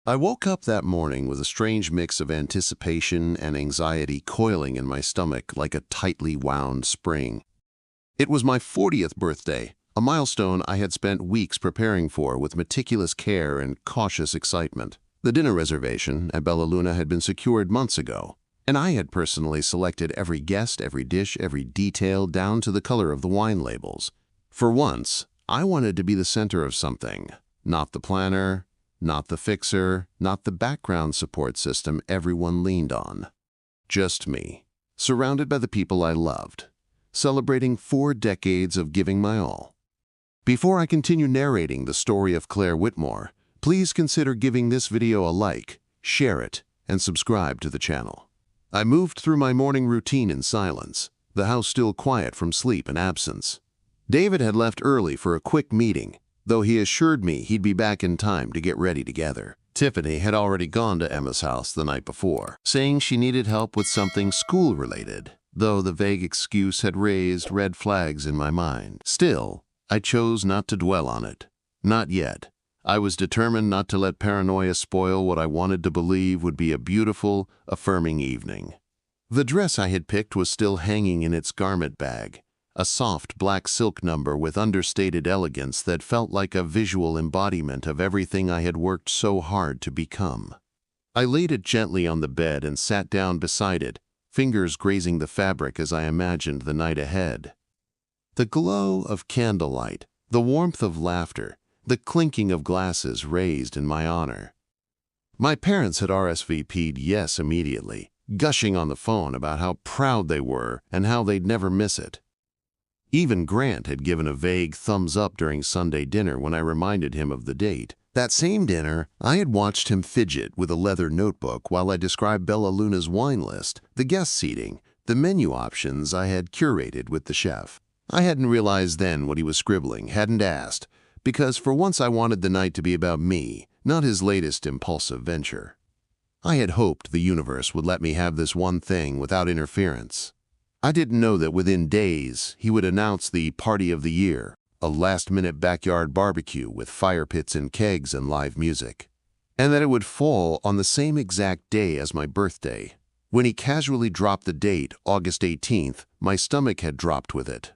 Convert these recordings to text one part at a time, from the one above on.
I woke up that morning with a strange mix of anticipation and anxiety coiling in my stomach like a tightly wound spring. It was my 40th birthday, a milestone I had spent weeks preparing for with meticulous care and cautious excitement. The dinner reservation at Bella Luna had been secured months ago, and I had personally selected every guest, every dish, every detail down to the color of the wine labels. For once, I wanted to be the center of something, not the planner, not the fixer, not the background support system everyone leaned on. Just me, surrounded by the people I loved, celebrating 4 decades of giving my all. Before I continue narrating the story of Claire Whitmore, please consider giving this video a like, share it, and subscribe to the channel. I moved through my morning routine in silence, the house still quiet from sleep and absence. David had left early for a quick meeting, though he assured me he'd be back in time to get ready together. Tiffany had already gone to Emma's house the night before, saying she needed help with something school-related, though the vague excuse had raised red flags in my mind. Still, I chose not to dwell on it. Not yet. I was determined not to let paranoia spoil what I wanted to believe would be a beautiful, affirming evening. The dress I had picked was still hanging in its garment bag, a soft black silk number with understated elegance that felt like a visual embodiment of everything I had worked so hard to become. I laid it gently on the bed and sat down beside it, fingers grazing the fabric as I imagined the night ahead. The glow of candlelight, the warmth of laughter, the clinking of glasses raised in my honor. My parents had RSVP'd yes immediately, gushing on the phone about how proud they were and how they'd never miss it. Even Grant had given a vague thumbs up during Sunday dinner when I reminded him of the date. That same dinner, I had watched him fidget with a leather notebook while I described Bella Luna's wine list, the guest seating, the menu options I had curated with the chef. I hadn't realized then what he was scribbling, hadn't asked, because for once I wanted the night to be about me, not his latest impulsive venture. I had hoped the universe would let me have this one thing without interference. I didn't know that within days he would announce the party of the year, a last-minute backyard barbecue with fire pits and kegs and live music, and that it would fall on the same exact day as my birthday. When he casually dropped the date, August 18th, my stomach had dropped with it.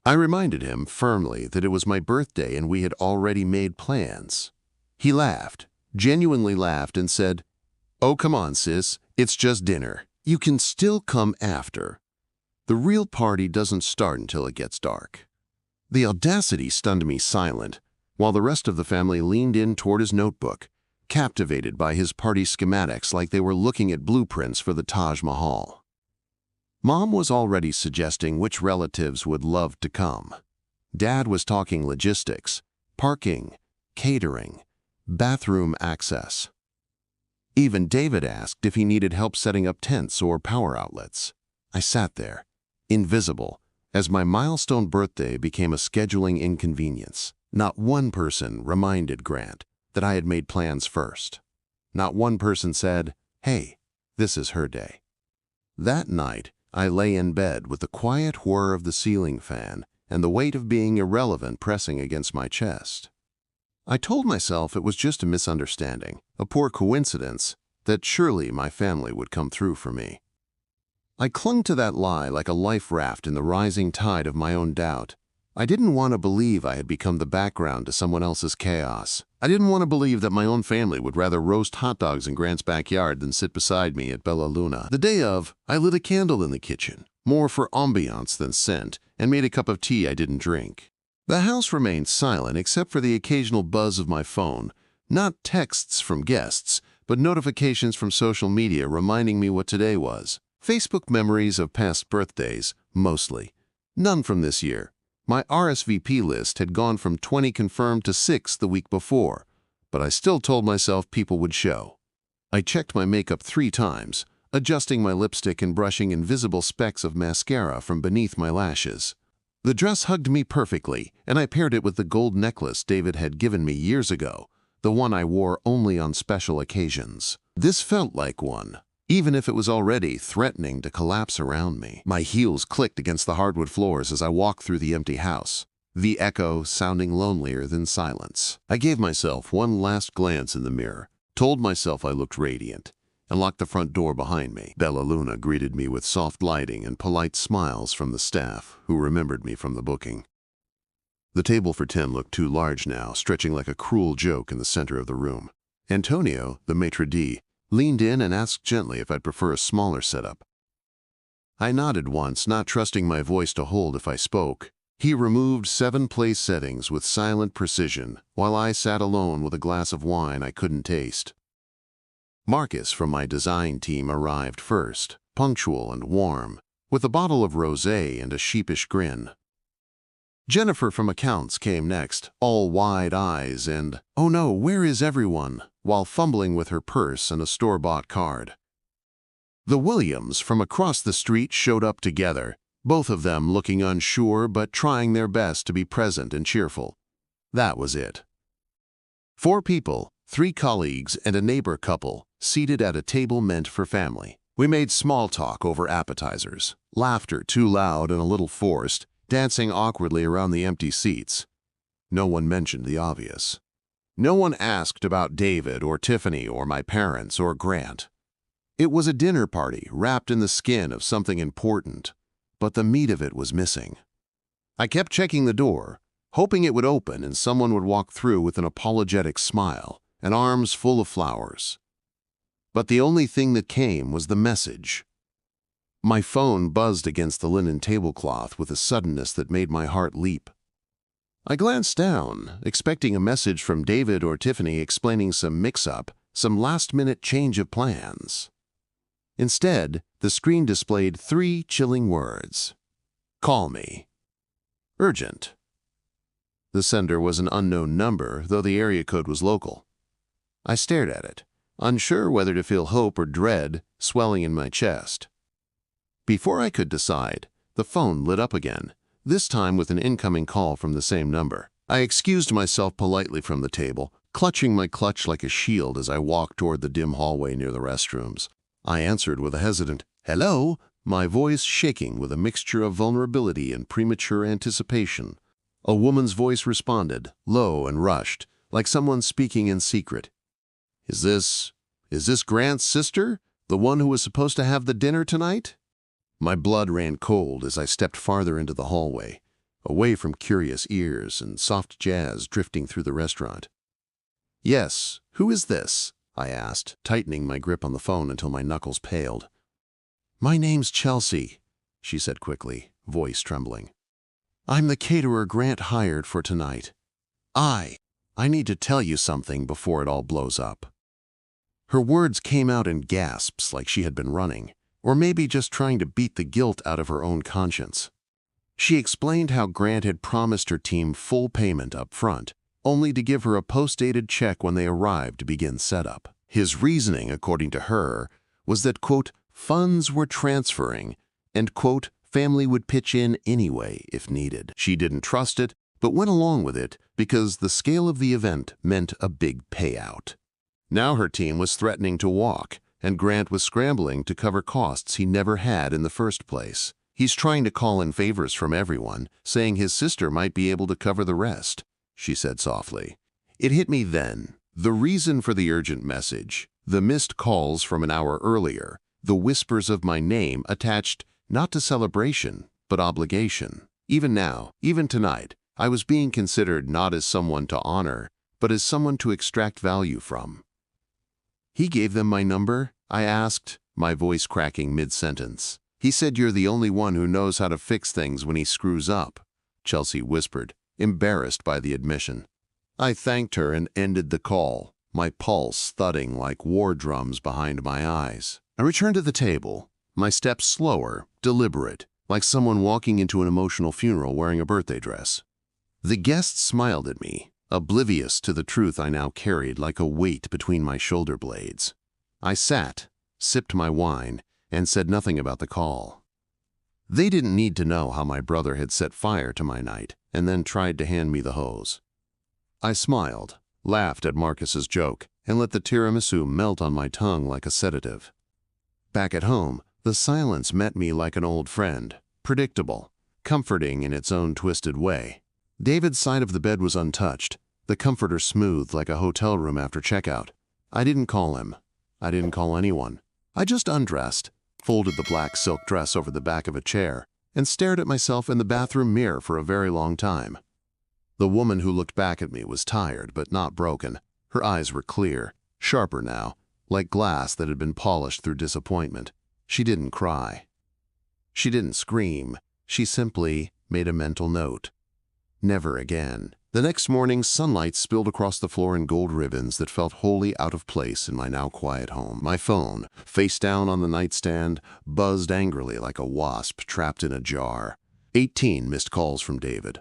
I reminded him firmly that it was my birthday and we had already made plans. He laughed, genuinely laughed, and said, "Oh, come on, sis, it's just dinner. You can still come after. The real party doesn't start until it gets dark." The audacity stunned me silent, while the rest of the family leaned in toward his notebook, captivated by his party schematics like they were looking at blueprints for the Taj Mahal. Mom was already suggesting which relatives would love to come. Dad was talking logistics, parking, catering, bathroom access. Even David asked if he needed help setting up tents or power outlets. I sat there, invisible, as my milestone birthday became a scheduling inconvenience. Not one person reminded Grant that I had made plans first. Not one person said, "Hey, this is her day." That night, I lay in bed with the quiet whir of the ceiling fan and the weight of being irrelevant pressing against my chest. I told myself it was just a misunderstanding, a poor coincidence, that surely my family would come through for me. I clung to that lie like a life raft in the rising tide of my own doubt. I didn't want to believe I had become the background to someone else's chaos. I didn't want to believe that my own family would rather roast hot dogs in Grant's backyard than sit beside me at Bella Luna. The day of, I lit a candle in the kitchen, more for ambiance than scent, and made a cup of tea I didn't drink. The house remained silent except for the occasional buzz of my phone, not texts from guests, but notifications from social media reminding me what today was. Facebook memories of past birthdays, mostly. None from this year. My RSVP list had gone from 20 confirmed to 6 the week before, but I still told myself people would show. I checked my makeup 3 times, adjusting my lipstick and brushing invisible specks of mascara from beneath my lashes. The dress hugged me perfectly, and I paired it with the gold necklace David had given me years ago, the one I wore only on special occasions. This felt like one, even if it was already threatening to collapse around me. My heels clicked against the hardwood floors as I walked through the empty house, the echo sounding lonelier than silence. I gave myself one last glance in the mirror, told myself I looked radiant, and locked the front door behind me. Bella Luna greeted me with soft lighting and polite smiles from the staff, who remembered me from the booking. The table for 10 looked too large now, stretching like a cruel joke in the center of the room. Antonio, the maitre d', leaned in and asked gently if I'd prefer a smaller setup. I nodded once, not trusting my voice to hold if I spoke. He removed 7 place settings with silent precision, while I sat alone with a glass of wine I couldn't taste. Marcus from my design team arrived first, punctual and warm, with a bottle of rosé and a sheepish grin. Jennifer from accounts came next, all wide eyes and, "Oh no, where is everyone?" while fumbling with her purse and a store-bought card. The Williams from across the street showed up together, both of them looking unsure but trying their best to be present and cheerful. That was it. 4 people, 3 colleagues and a neighbor couple, seated at a table meant for family. We made small talk over appetizers, laughter too loud and a little forced, dancing awkwardly around the empty seats. No one mentioned the obvious. No one asked about David or Tiffany or my parents or Grant. It was a dinner party wrapped in the skin of something important, but the meat of it was missing. I kept checking the door, hoping it would open and someone would walk through with an apologetic smile and arms full of flowers. But the only thing that came was the message. My phone buzzed against the linen tablecloth with a suddenness that made my heart leap. I glanced down, expecting a message from David or Tiffany explaining some mix-up, some last-minute change of plans. Instead, the screen displayed 3 chilling words. "Call me. Urgent." The sender was an unknown number, though the area code was local. I stared at it, unsure whether to feel hope or dread swelling in my chest. Before I could decide, the phone lit up again, this time with an incoming call from the same number. I excused myself politely from the table, clutching my clutch like a shield as I walked toward the dim hallway near the restrooms. I answered with a hesitant, "Hello," my voice shaking with a mixture of vulnerability and premature anticipation. A woman's voice responded, low and rushed, like someone speaking in secret. Is this Grant's sister? The one who was supposed to have the dinner tonight?" My blood ran cold as I stepped farther into the hallway, away from curious ears and soft jazz drifting through the restaurant. "Yes, who is this?" I asked, tightening my grip on the phone until my knuckles paled. "My name's Chelsea," she said quickly, voice trembling. "I'm the caterer Grant hired for tonight. I need to tell you something before it all blows up." Her words came out in gasps like she had been running, or maybe just trying to beat the guilt out of her own conscience. She explained how Grant had promised her team full payment up front, only to give her a post-dated check when they arrived to begin setup. His reasoning, according to her, was that, quote, funds were transferring, and, quote, family would pitch in anyway if needed. She didn't trust it, but went along with it because the scale of the event meant a big payout. Now her team was threatening to walk, and Grant was scrambling to cover costs he never had in the first place. He's trying to call in favors from everyone, saying his sister might be able to cover the rest, she said softly. It hit me then. The reason for the urgent message, the missed calls from an hour earlier, the whispers of my name attached not to celebration, but obligation. Even now, even tonight, I was being considered not as someone to honor, but as someone to extract value from. "He gave them my number?" I asked, my voice cracking mid-sentence. "He said you're the only one who knows how to fix things when he screws up," Chelsea whispered, embarrassed by the admission. I thanked her and ended the call, my pulse thudding like war drums behind my eyes. I returned to the table, my steps slower, deliberate, like someone walking into an emotional funeral wearing a birthday dress. The guests smiled at me, oblivious to the truth I now carried like a weight between my shoulder blades. I sat, sipped my wine, and said nothing about the call. They didn't need to know how my brother had set fire to my night and then tried to hand me the hose. I smiled, laughed at Marcus's joke, and let the tiramisu melt on my tongue like a sedative. Back at home, the silence met me like an old friend, predictable, comforting in its own twisted way. David's side of the bed was untouched, the comforter smooth like a hotel room after checkout. I didn't call him. I didn't call anyone. I just undressed, folded the black silk dress over the back of a chair, and stared at myself in the bathroom mirror for a very long time. The woman who looked back at me was tired but not broken. Her eyes were clear, sharper now, like glass that had been polished through disappointment. She didn't cry. She didn't scream. She simply made a mental note. Never again. The next morning, sunlight spilled across the floor in gold ribbons that felt wholly out of place in my now quiet home. My phone, face down on the nightstand, buzzed angrily like a wasp trapped in a jar. 18 missed calls from David.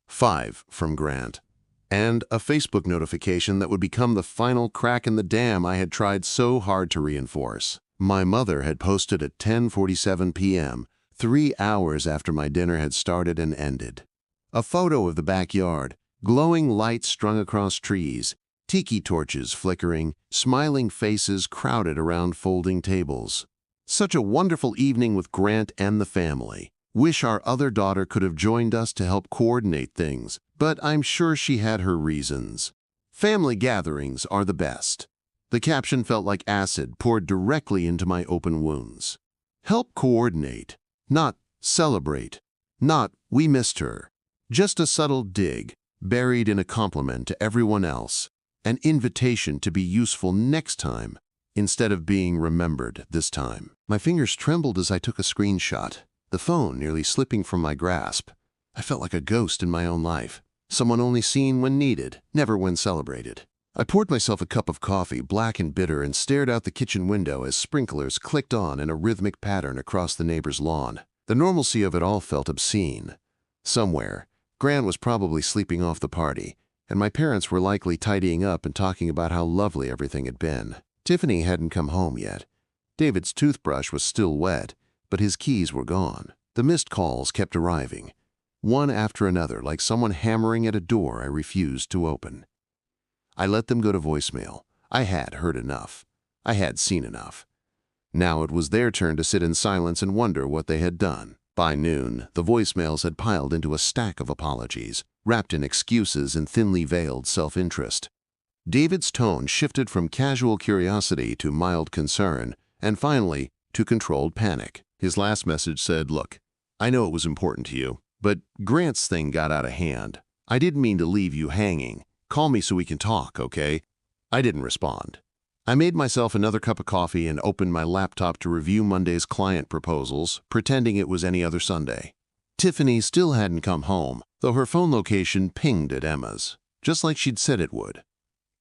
5 from Grant. And a Facebook notification that would become the final crack in the dam I had tried so hard to reinforce. My mother had posted at 10:47 p.m., 3 hours after my dinner had started and ended. A photo of the backyard, glowing lights strung across trees, tiki torches flickering, smiling faces crowded around folding tables. Such a wonderful evening with Grant and the family. Wish our other daughter could have joined us to help coordinate things, but I'm sure she had her reasons. Family gatherings are the best. The caption felt like acid poured directly into my open wounds. Help coordinate, not celebrate, not we missed her. Just a subtle dig, buried in a compliment to everyone else, an invitation to be useful next time, instead of being remembered this time. My fingers trembled as I took a screenshot, the phone nearly slipping from my grasp. I felt like a ghost in my own life, someone only seen when needed, never when celebrated. I poured myself a cup of coffee, black and bitter, and stared out the kitchen window as sprinklers clicked on in a rhythmic pattern across the neighbor's lawn. The normalcy of it all felt obscene. Somewhere, Grant was probably sleeping off the party, and my parents were likely tidying up and talking about how lovely everything had been. Tiffany hadn't come home yet. David's toothbrush was still wet, but his keys were gone. The missed calls kept arriving, one after another, like someone hammering at a door I refused to open. I let them go to voicemail. I had heard enough. I had seen enough. Now it was their turn to sit in silence and wonder what they had done. By noon, the voicemails had piled into a stack of apologies, wrapped in excuses and thinly veiled self-interest. David's tone shifted from casual curiosity to mild concern, and finally, to controlled panic. His last message said, "Look, I know it was important to you, but Grant's thing got out of hand. I didn't mean to leave you hanging. Call me so we can talk, okay?" I didn't respond. I made myself another cup of coffee and opened my laptop to review Monday's client proposals, pretending it was any other Sunday. Tiffany still hadn't come home, though her phone location pinged at Emma's, just like she'd said it would.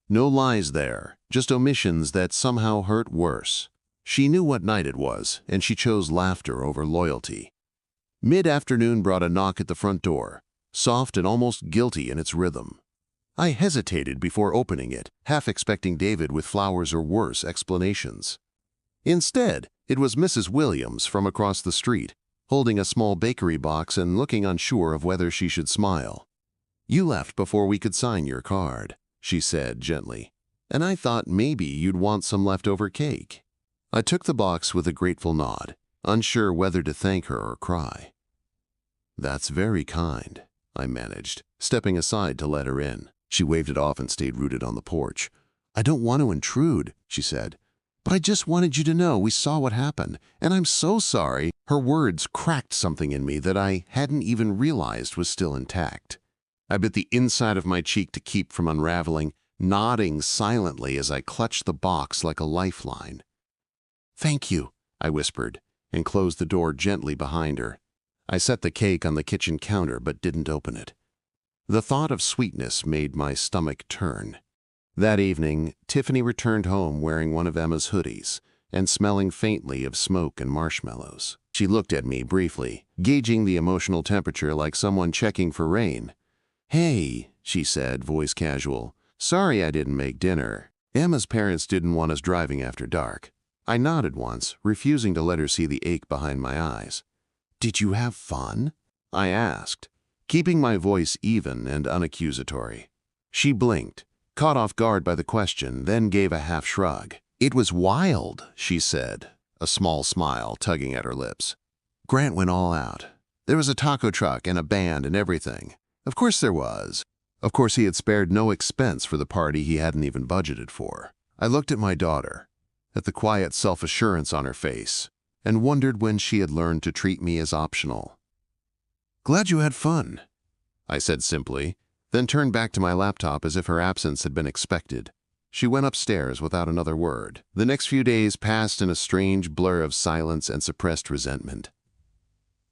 No lies there, just omissions that somehow hurt worse. She knew what night it was, and she chose laughter over loyalty. Mid-afternoon brought a knock at the front door, soft and almost guilty in its rhythm. I hesitated before opening it, half expecting David with flowers or worse explanations. Instead, it was Mrs. Williams from across the street, holding a small bakery box and looking unsure of whether she should smile. "You left before we could sign your card," she said gently, "and I thought maybe you'd want some leftover cake." I took the box with a grateful nod, unsure whether to thank her or cry. "That's very kind," I managed, stepping aside to let her in. She waved it off and stayed rooted on the porch. "I don't want to intrude," she said, "but I just wanted you to know we saw what happened, and I'm so sorry." Her words cracked something in me that I hadn't even realized was still intact. I bit the inside of my cheek to keep from unraveling, nodding silently as I clutched the box like a lifeline. "Thank you," I whispered, and closed the door gently behind her. I set the cake on the kitchen counter but didn't open it. The thought of sweetness made my stomach turn. That evening, Tiffany returned home wearing one of Emma's hoodies and smelling faintly of smoke and marshmallows. She looked at me briefly, gauging the emotional temperature like someone checking for rain. "Hey," she said, voice casual. "Sorry I didn't make dinner. Emma's parents didn't want us driving after dark." I nodded once, refusing to let her see the ache behind my eyes. "Did you have fun?" I asked, keeping my voice even and unaccusatory. She blinked, caught off guard by the question, then gave a half shrug. "It was wild," she said, a small smile tugging at her lips. "Grant went all out. There was a taco truck and a band and everything. Of course there was. Of course he had spared no expense for the party he hadn't even budgeted for." I looked at my daughter, at the quiet self-assurance on her face, and wondered when she had learned to treat me as optional. "Glad you had fun," I said simply, then turned back to my laptop as if her absence had been expected. She went upstairs without another word. The next few days passed in a strange blur of silence and suppressed resentment.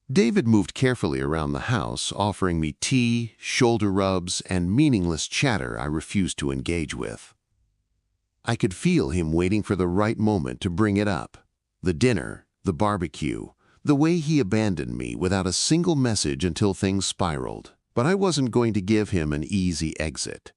David moved carefully around the house, offering me tea, shoulder rubs, and meaningless chatter I refused to engage with. I could feel him waiting for the right moment to bring it up. The dinner, the barbecue, the way he abandoned me without a single message until things spiraled. But I wasn't going to give him an easy exit.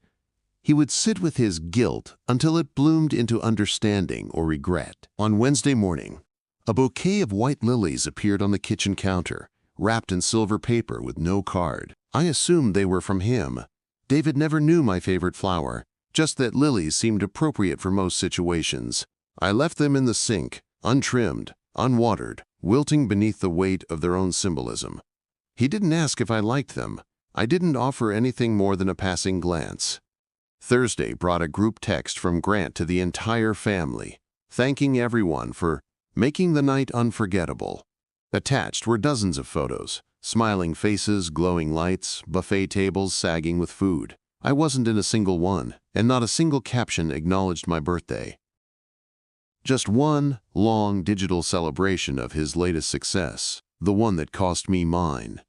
He would sit with his guilt until it bloomed into understanding or regret. On Wednesday morning, a bouquet of white lilies appeared on the kitchen counter, wrapped in silver paper with no card. I assumed they were from him. David never knew my favorite flower, just that lilies seemed appropriate for most situations. I left them in the sink, untrimmed, unwatered, wilting beneath the weight of their own symbolism. He didn't ask if I liked them. I didn't offer anything more than a passing glance. Thursday brought a group text from Grant to the entire family, thanking everyone for making the night unforgettable. Attached were dozens of photos, smiling faces, glowing lights, buffet tables sagging with food. I wasn't in a single one, and not a single caption acknowledged my birthday. Just one long digital celebration of his latest success, the one that cost me mine.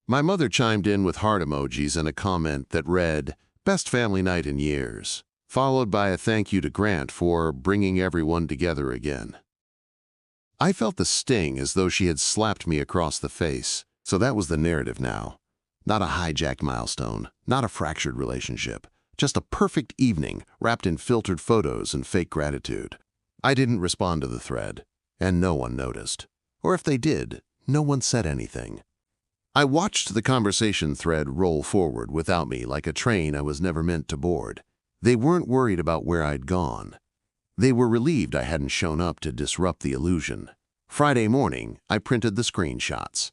My mother chimed in with heart emojis and a comment that read, "Best family night in years," followed by a thank you to Grant for bringing everyone together again. I felt the sting as though she had slapped me across the face. So that was the narrative now. Not a hijacked milestone, not a fractured relationship, just a perfect evening wrapped in filtered photos and fake gratitude. I didn't respond to the thread, and no one noticed. Or if they did, no one said anything. I watched the conversation thread roll forward without me like a train I was never meant to board. They weren't worried about where I'd gone. They were relieved I hadn't shown up to disrupt the illusion. Friday morning, I printed the screenshots.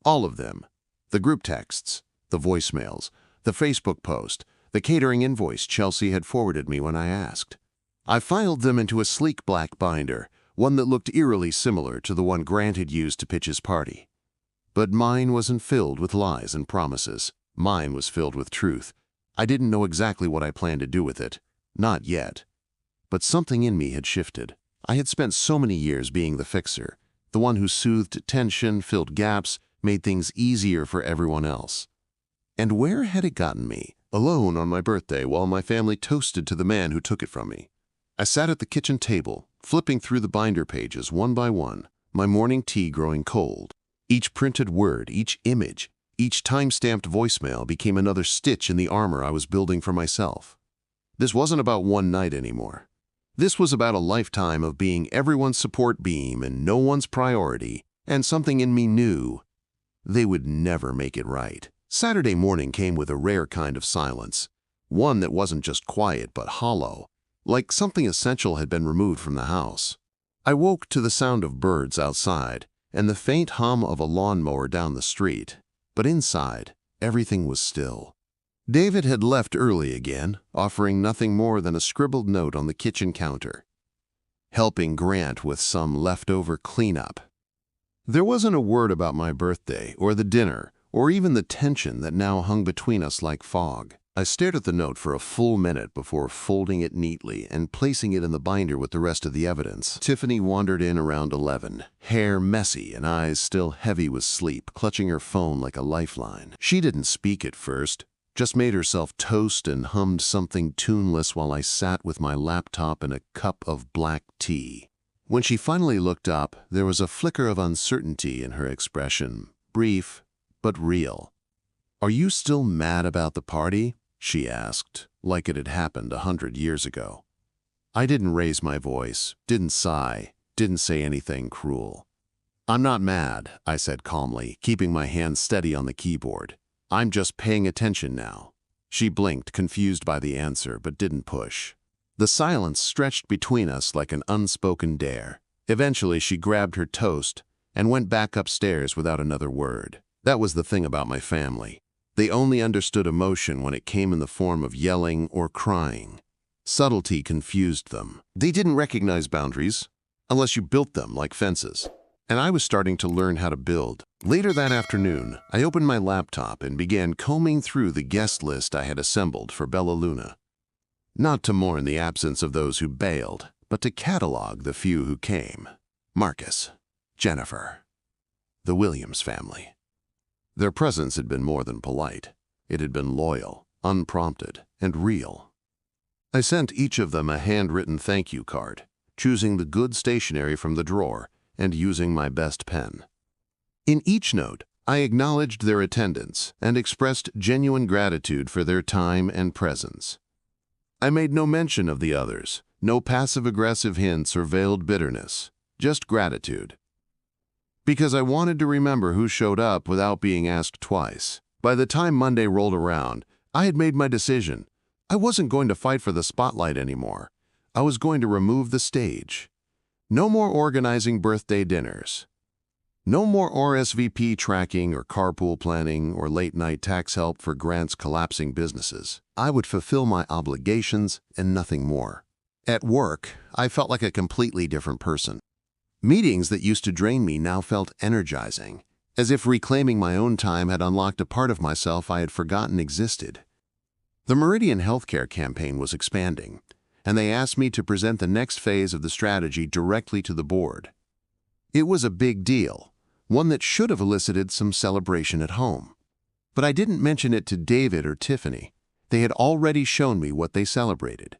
All of them. The group texts, the voicemails, the Facebook post, the catering invoice Chelsea had forwarded me when I asked. I filed them into a sleek black binder, one that looked eerily similar to the one Grant had used to pitch his party. But mine wasn't filled with lies and promises. Mine was filled with truth. I didn't know exactly what I planned to do with it. Not yet. But something in me had shifted. I had spent so many years being the fixer, the one who soothed tension, filled gaps, made things easier for everyone else. And where had it gotten me? Alone on my birthday while my family toasted to the man who took it from me. I sat at the kitchen table, flipping through the binder pages one by one, my morning tea growing cold. Each printed word, each image, each time-stamped voicemail became another stitch in the armor I was building for myself. This wasn't about one night anymore. This was about a lifetime of being everyone's support beam and no one's priority, and something in me knew they would never make it right. Saturday morning came with a rare kind of silence, one that wasn't just quiet but hollow, like something essential had been removed from the house. I woke to the sound of birds outside and the faint hum of a lawnmower down the street, but inside, everything was still. David had left early again, offering nothing more than a scribbled note on the kitchen counter, helping Grant with some leftover cleanup. There wasn't a word about my birthday, or the dinner, or even the tension that now hung between us like fog. I stared at the note for a full minute before folding it neatly and placing it in the binder with the rest of the evidence. Tiffany wandered in around 11, hair messy and eyes still heavy with sleep, clutching her phone like a lifeline. She didn't speak at first, just made herself toast and hummed something tuneless while I sat with my laptop and a cup of black tea. When she finally looked up, there was a flicker of uncertainty in her expression, brief but real. "Are you still mad about the party?" she asked, like it had happened 100 years ago. I didn't raise my voice, didn't sigh, didn't say anything cruel. "I'm not mad," I said calmly, keeping my hand steady on the keyboard. "I'm just paying attention now." She blinked, confused by the answer, but didn't push. The silence stretched between us like an unspoken dare. Eventually, she grabbed her toast and went back upstairs without another word. That was the thing about my family. They only understood emotion when it came in the form of yelling or crying. Subtlety confused them. They didn't recognize boundaries unless you built them like fences. And I was starting to learn how to build. Later that afternoon, I opened my laptop and began combing through the guest list I had assembled for Bella Luna. Not to mourn the absence of those who bailed, but to catalog the few who came. Marcus, Jennifer, the Williams family. Their presence had been more than polite. It had been loyal, unprompted, and real. I sent each of them a handwritten thank you card, choosing the good stationery from the drawer and using my best pen. In each note, I acknowledged their attendance and expressed genuine gratitude for their time and presence. I made no mention of the others, no passive-aggressive hints or veiled bitterness, just gratitude. Because I wanted to remember who showed up without being asked twice. By the time Monday rolled around, I had made my decision. I wasn't going to fight for the spotlight anymore. I was going to remove the stage. No more organizing birthday dinners. No more RSVP tracking or carpool planning or late-night tax help for Grant's collapsing businesses. I would fulfill my obligations and nothing more. At work, I felt like a completely different person. Meetings that used to drain me now felt energizing, as if reclaiming my own time had unlocked a part of myself I had forgotten existed. The Meridian Healthcare campaign was expanding, and they asked me to present the next phase of the strategy directly to the board. It was a big deal, one that should have elicited some celebration at home. But I didn't mention it to David or Tiffany. They had already shown me what they celebrated.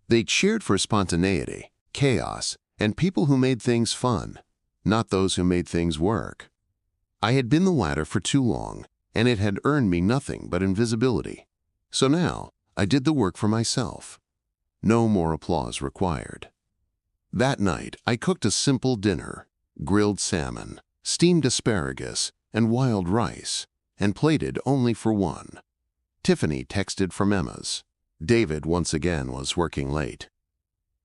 They cheered for spontaneity, chaos, and people who made things fun, not those who made things work. I had been the latter for too long, and it had earned me nothing but invisibility. So now, I did the work for myself. No more applause required. That night, I cooked a simple dinner, grilled salmon, steamed asparagus, and wild rice, and plated only for one. Tiffany texted from Emma's. David once again was working late.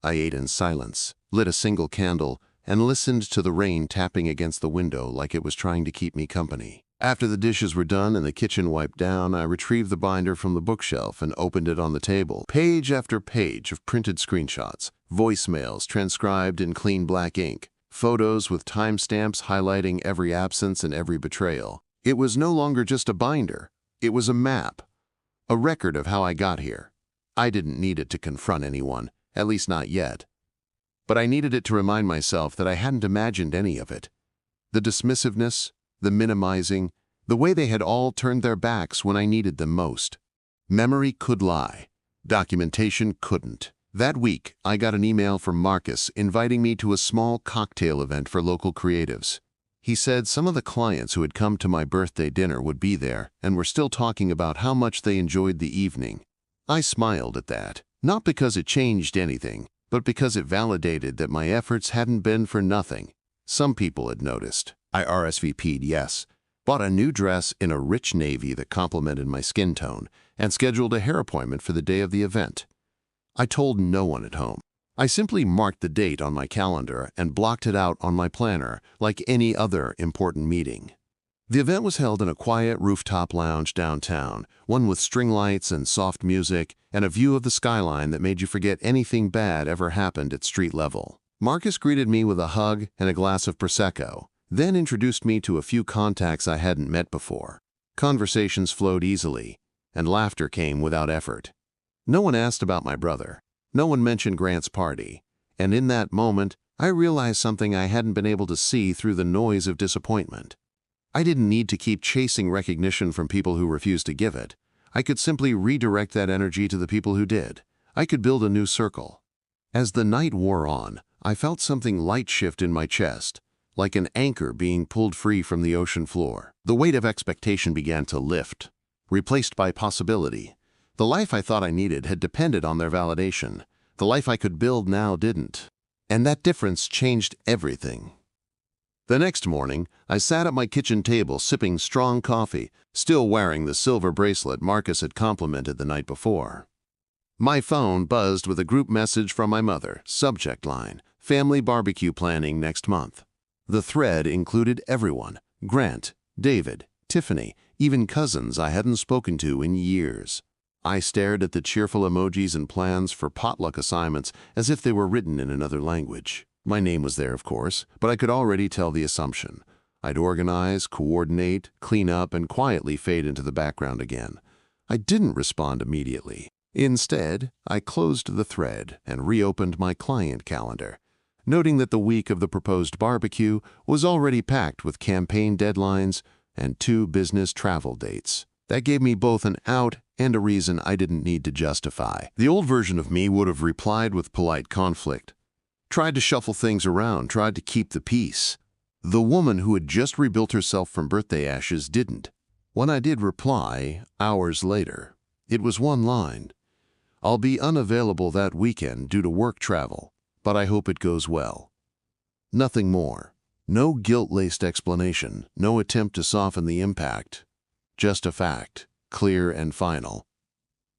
I ate in silence, lit a single candle, and listened to the rain tapping against the window like it was trying to keep me company. After the dishes were done and the kitchen wiped down, I retrieved the binder from the bookshelf and opened it on the table. Page after page of printed screenshots, voicemails transcribed in clean black ink, photos with timestamps highlighting every absence and every betrayal. It was no longer just a binder. It was a map, a record of how I got here. I didn't need it to confront anyone, at least not yet. But I needed it to remind myself that I hadn't imagined any of it. The dismissiveness, the minimizing, the way they had all turned their backs when I needed them most. Memory could lie. Documentation couldn't. That week, I got an email from Marcus inviting me to a small cocktail event for local creatives. He said some of the clients who had come to my birthday dinner would be there and were still talking about how much they enjoyed the evening. I smiled at that, not because it changed anything, but because it validated that my efforts hadn't been for nothing. Some people had noticed. I RSVP'd yes, bought a new dress in a rich navy that complemented my skin tone, and scheduled a hair appointment for the day of the event. I told no one at home. I simply marked the date on my calendar and blocked it out on my planner like any other important meeting. The event was held in a quiet rooftop lounge downtown, one with string lights and soft music and a view of the skyline that made you forget anything bad ever happened at street level. Marcus greeted me with a hug and a glass of Prosecco, then introduced me to a few contacts I hadn't met before. Conversations flowed easily, and laughter came without effort. No one asked about my brother. No one mentioned Grant's party. And in that moment, I realized something I hadn't been able to see through the noise of disappointment. I didn't need to keep chasing recognition from people who refused to give it. I could simply redirect that energy to the people who did. I could build a new circle. As the night wore on, I felt something light shift in my chest, like an anchor being pulled free from the ocean floor. The weight of expectation began to lift, replaced by possibility. The life I thought I needed had depended on their validation. The life I could build now didn't. And that difference changed everything. The next morning, I sat at my kitchen table sipping strong coffee, still wearing the silver bracelet Marcus had complimented the night before. My phone buzzed with a group message from my mother, subject line, family barbecue planning next month. The thread included everyone, Grant, David, Tiffany, even cousins I hadn't spoken to in years. I stared at the cheerful emojis and plans for potluck assignments as if they were written in another language. My name was there, of course, but I could already tell the assumption. I'd organize, coordinate, clean up, and quietly fade into the background again. I didn't respond immediately. Instead, I closed the thread and reopened my client calendar, noting that the week of the proposed barbecue was already packed with campaign deadlines and 2 business travel dates. That gave me both an out and a reason I didn't need to justify. The old version of me would have replied with polite conflict, tried to shuffle things around, tried to keep the peace. The woman who had just rebuilt herself from birthday ashes didn't. When I did reply, hours later, it was one line. I'll be unavailable that weekend due to work travel, but I hope it goes well. Nothing more. No guilt-laced explanation, no attempt to soften the impact. Just a fact, clear and final.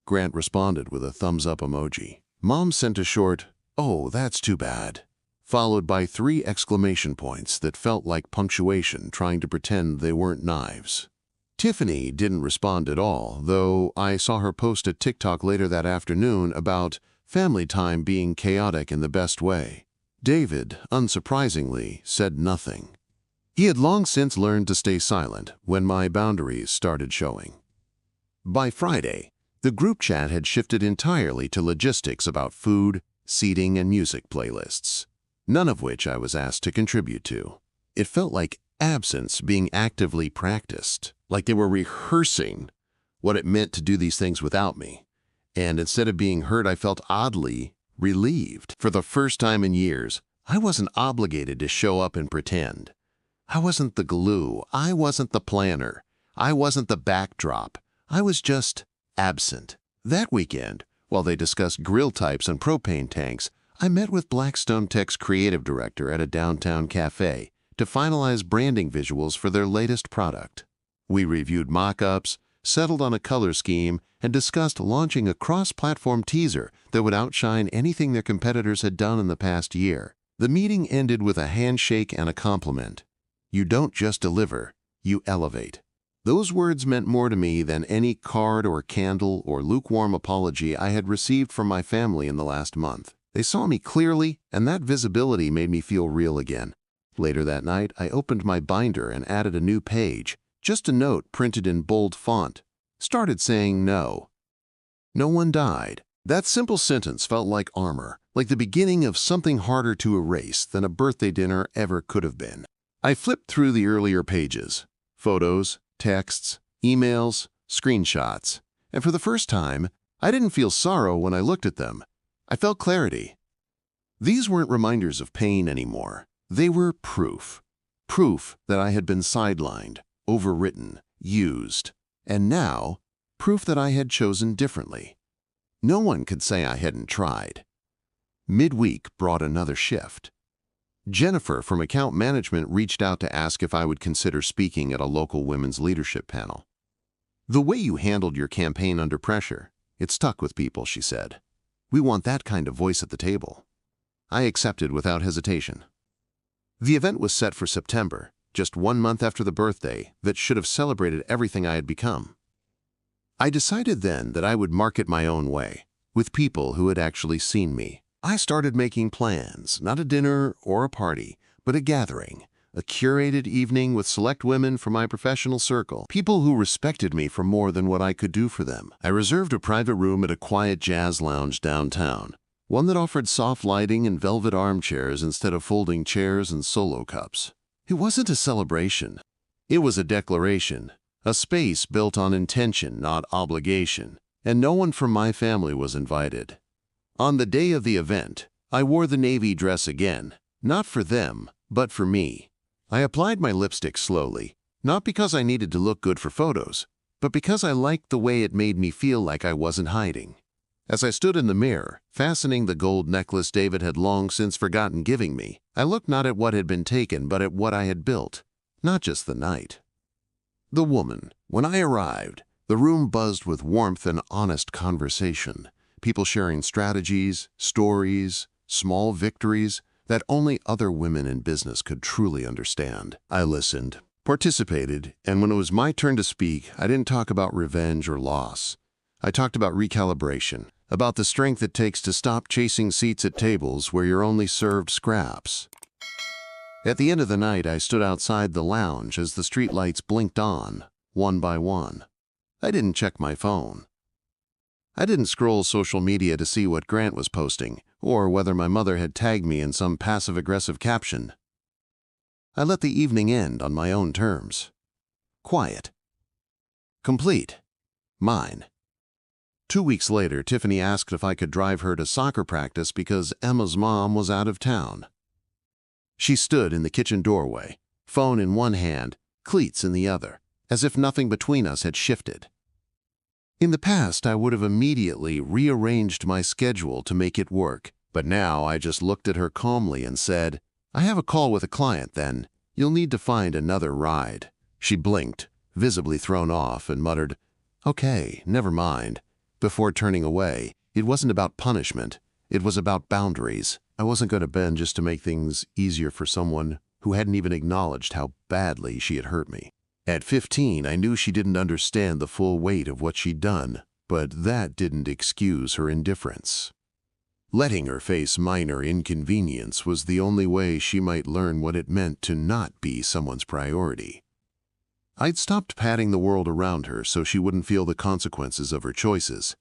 Grant responded with a thumbs-up emoji. Mom sent a short, "Oh, that's too bad," followed by 3 exclamation points that felt like punctuation trying to pretend they weren't knives. Tiffany didn't respond at all, though I saw her post a TikTok later that afternoon about family time being chaotic in the best way. David, unsurprisingly, said nothing. He had long since learned to stay silent when my boundaries started showing. By Friday, the group chat had shifted entirely to logistics about food, seating, and music playlists, none of which I was asked to contribute to. It felt like absence being actively practiced, like they were rehearsing what it meant to do these things without me. And instead of being hurt, I felt oddly relieved. For the first time in years, I wasn't obligated to show up and pretend. I wasn't the glue. I wasn't the planner. I wasn't the backdrop. I was just absent. That weekend, while they discussed grill types and propane tanks, I met with Blackstone Tech's creative director at a downtown cafe to finalize branding visuals for their latest product. We reviewed mock-ups, settled on a color scheme, and discussed launching a cross-platform teaser that would outshine anything their competitors had done in the past year. The meeting ended with a handshake and a compliment. You don't just deliver, you elevate. Those words meant more to me than any card or candle or lukewarm apology I had received from my family in the last month. They saw me clearly, and that visibility made me feel real again. Later that night, I opened my binder and added a new page, just a note printed in bold font. Started saying no. No one died. That simple sentence felt like armor, like the beginning of something harder to erase than a birthday dinner ever could have been. I flipped through the earlier pages, photos, texts, emails, screenshots, and for the first time, I didn't feel sorrow when I looked at them. I felt clarity. These weren't reminders of pain anymore. They were proof. Proof that I had been sidelined, overwritten, used, and now, proof that I had chosen differently. No one could say I hadn't tried. Midweek brought another shift. Jennifer from account management reached out to ask if I would consider speaking at a local women's leadership panel. The way you handled your campaign under pressure, it stuck with people, she said. We want that kind of voice at the table. I accepted without hesitation. The event was set for September, just 1 month after the birthday that should have celebrated everything I had become. I decided then that I would market my own way, with people who had actually seen me. I started making plans, not a dinner or a party, but a gathering, a curated evening with select women from my professional circle, people who respected me for more than what I could do for them. I reserved a private room at a quiet jazz lounge downtown, one that offered soft lighting and velvet armchairs instead of folding chairs and solo cups. It wasn't a celebration. It was a declaration, a space built on intention, not obligation, and no one from my family was invited. On the day of the event, I wore the navy dress again, not for them, but for me. I applied my lipstick slowly, not because I needed to look good for photos, but because I liked the way it made me feel like I wasn't hiding. As I stood in the mirror, fastening the gold necklace David had long since forgotten giving me, I looked not at what had been taken, but at what I had built, not just the night. The woman. When I arrived, the room buzzed with warmth and honest conversation. People sharing strategies, stories, small victories that only other women in business could truly understand. I listened, participated, and when it was my turn to speak, I didn't talk about revenge or loss. I talked about recalibration, about the strength it takes to stop chasing seats at tables where you're only served scraps. At the end of the night, I stood outside the lounge as the streetlights blinked on, one by one. I didn't check my phone. I didn't scroll social media to see what Grant was posting, or whether my mother had tagged me in some passive-aggressive caption. I let the evening end on my own terms. Quiet. Complete. Mine. 2 weeks later, Tiffany asked if I could drive her to soccer practice because Emma's mom was out of town. She stood in the kitchen doorway, phone in one hand, cleats in the other, as if nothing between us had shifted. In the past, I would have immediately rearranged my schedule to make it work, but now I just looked at her calmly and said, "I have a call with a client then. You'll need to find another ride." She blinked, visibly thrown off, and muttered, "Okay, never mind," before turning away. It wasn't about punishment. It was about boundaries. I wasn't going to bend just to make things easier for someone who hadn't even acknowledged how badly she had hurt me. At 15, I knew she didn't understand the full weight of what she'd done, but that didn't excuse her indifference. Letting her face minor inconvenience was the only way she might learn what it meant to not be someone's priority. I'd stopped patting the world around her so she wouldn't feel the consequences of her choices.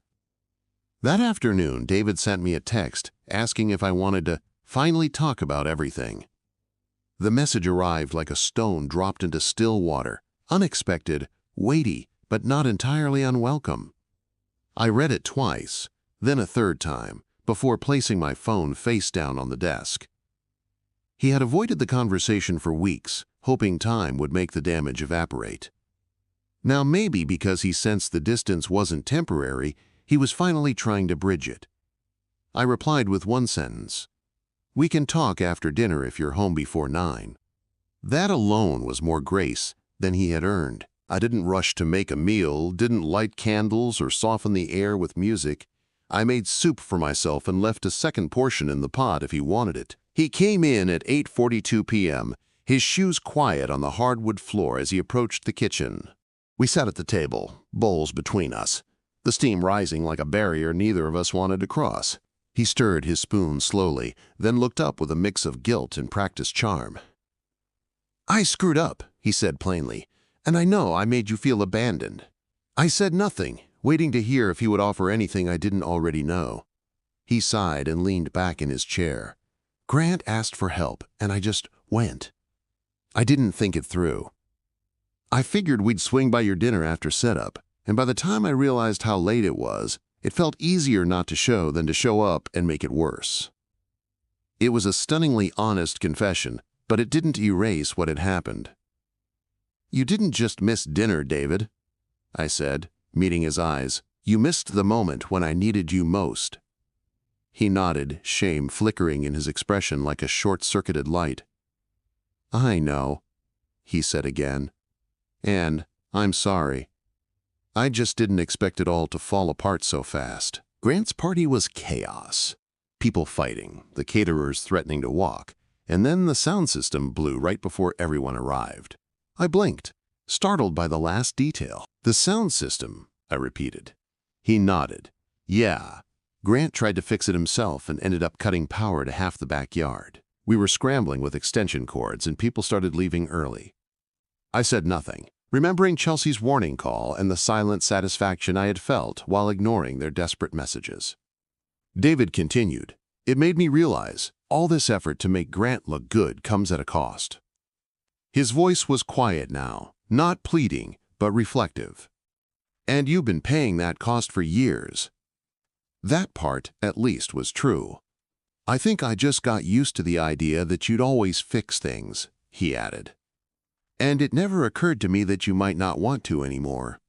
That afternoon, David sent me a text asking if I wanted to finally talk about everything. The message arrived like a stone dropped into still water, unexpected, weighty, but not entirely unwelcome. I read it twice, then a third time, before placing my phone face down on the desk. He had avoided the conversation for weeks, hoping time would make the damage evaporate. Now maybe because he sensed the distance wasn't temporary, he was finally trying to bridge it. I replied with one sentence, "We can talk after dinner if you're home before 9. That alone was more grace than he had earned. I didn't rush to make a meal, didn't light candles or soften the air with music. I made soup for myself and left a second portion in the pot if he wanted it. He came in at 8:42 p.m., his shoes quiet on the hardwood floor as he approached the kitchen. We sat at the table, bowls between us, the steam rising like a barrier neither of us wanted to cross. He stirred his spoon slowly, then looked up with a mix of guilt and practiced charm. "I screwed up," he said plainly, "and I know I made you feel abandoned." I said nothing, waiting to hear if he would offer anything I didn't already know. He sighed and leaned back in his chair. Grant asked for help, and I just went. I didn't think it through. I figured we'd swing by your dinner after setup, and by the time I realized how late it was, it felt easier not to show than to show up and make it worse. It was a stunningly honest confession, but it didn't erase what had happened. "You didn't just miss dinner, David," I said, meeting his eyes. "You missed the moment when I needed you most." He nodded, shame flickering in his expression like a short-circuited light. "I know," he said again. "And I'm sorry. I just didn't expect it all to fall apart so fast." Grant's party was chaos. People fighting, the caterers threatening to walk, and then the sound system blew right before everyone arrived. I blinked, startled by the last detail. "The sound system," I repeated. He nodded. "Yeah. Grant tried to fix it himself and ended up cutting power to half the backyard. We were scrambling with extension cords and people started leaving early." I said nothing, remembering Chelsea's warning call and the silent satisfaction I had felt while ignoring their desperate messages. David continued, "It made me realize all this effort to make Grant look good comes at a cost." His voice was quiet now, not pleading, but reflective. "And you've been paying that cost for years." That part, at least, was true. "I think I just got used to the idea that you'd always fix things," he added. "And it never occurred to me that you might not want to anymore."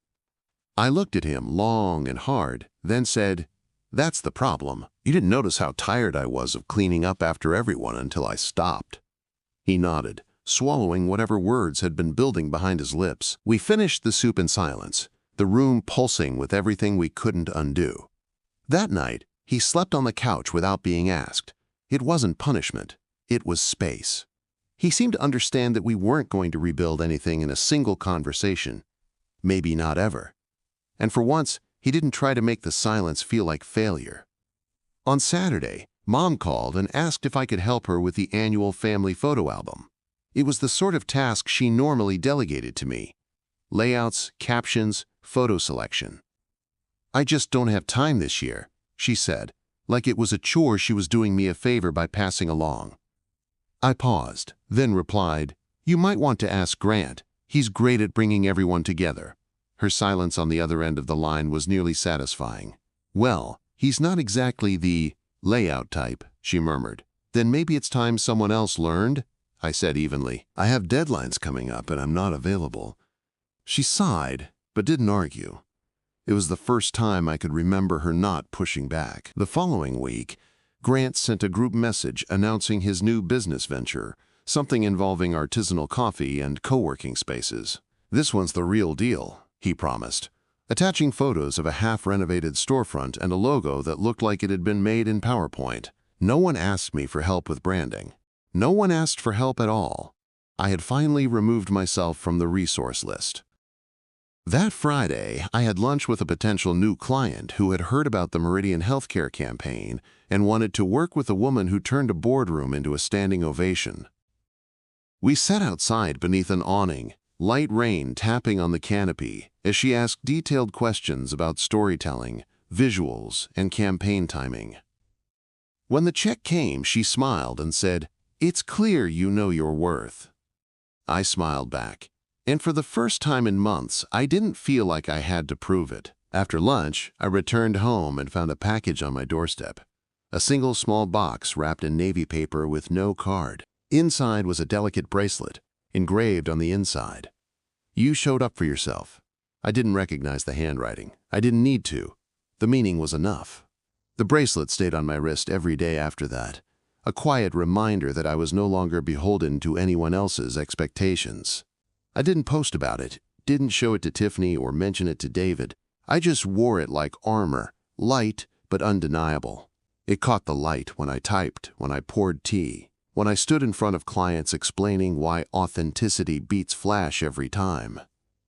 I looked at him long and hard, then said, "That's the problem. You didn't notice how tired I was of cleaning up after everyone until I stopped." He nodded, swallowing whatever words had been building behind his lips. We finished the soup in silence, the room pulsing with everything we couldn't undo. That night, he slept on the couch without being asked. It wasn't punishment. It was space. He seemed to understand that we weren't going to rebuild anything in a single conversation. Maybe not ever. And for once, He didn't try to make the silence feel like failure. On Saturday, Mom called and asked if I could help her with the annual family photo album. It was the sort of task she normally delegated to me. Layouts, captions, photo selection. "I just don't have time this year," she said, like it was a chore she was doing me a favor by passing along. I paused, then replied, "You might want to ask Grant. He's great at bringing everyone together." Her silence on the other end of the line was nearly satisfying. "Well, he's not exactly the layout type," she murmured. "Then maybe it's time someone else learned," I said evenly. "I have deadlines coming up and I'm not available." She sighed, but didn't argue. It was the first time I could remember her not pushing back. The following week, Grant sent a group message announcing his new business venture, something involving artisanal coffee and co-working spaces. "This one's the real deal," he promised, attaching photos of a half-renovated storefront and a logo that looked like it had been made in PowerPoint. No one asked me for help with branding. No one asked for help at all. I had finally removed myself from the resource list. That Friday, I had lunch with a potential new client who had heard about the Meridian Healthcare campaign and wanted to work with a woman who turned a boardroom into a standing ovation. We sat outside beneath an awning, light rain tapping on the canopy, as she asked detailed questions about storytelling, visuals, and campaign timing. When the check came, she smiled and said, "It's clear you know your worth." I smiled back. And for the first time in months, I didn't feel like I had to prove it. After lunch, I returned home and found a package on my doorstep. A single small box wrapped in navy paper with no card. Inside was a delicate bracelet, engraved on the inside. "You showed up for yourself." I didn't recognize the handwriting. I didn't need to. The meaning was enough. The bracelet stayed on my wrist every day after that, a quiet reminder that I was no longer beholden to anyone else's expectations. I didn't post about it, didn't show it to Tiffany or mention it to David. I just wore it like armor, light but undeniable. It caught the light when I typed, when I poured tea, when I stood in front of clients explaining why authenticity beats flash every time.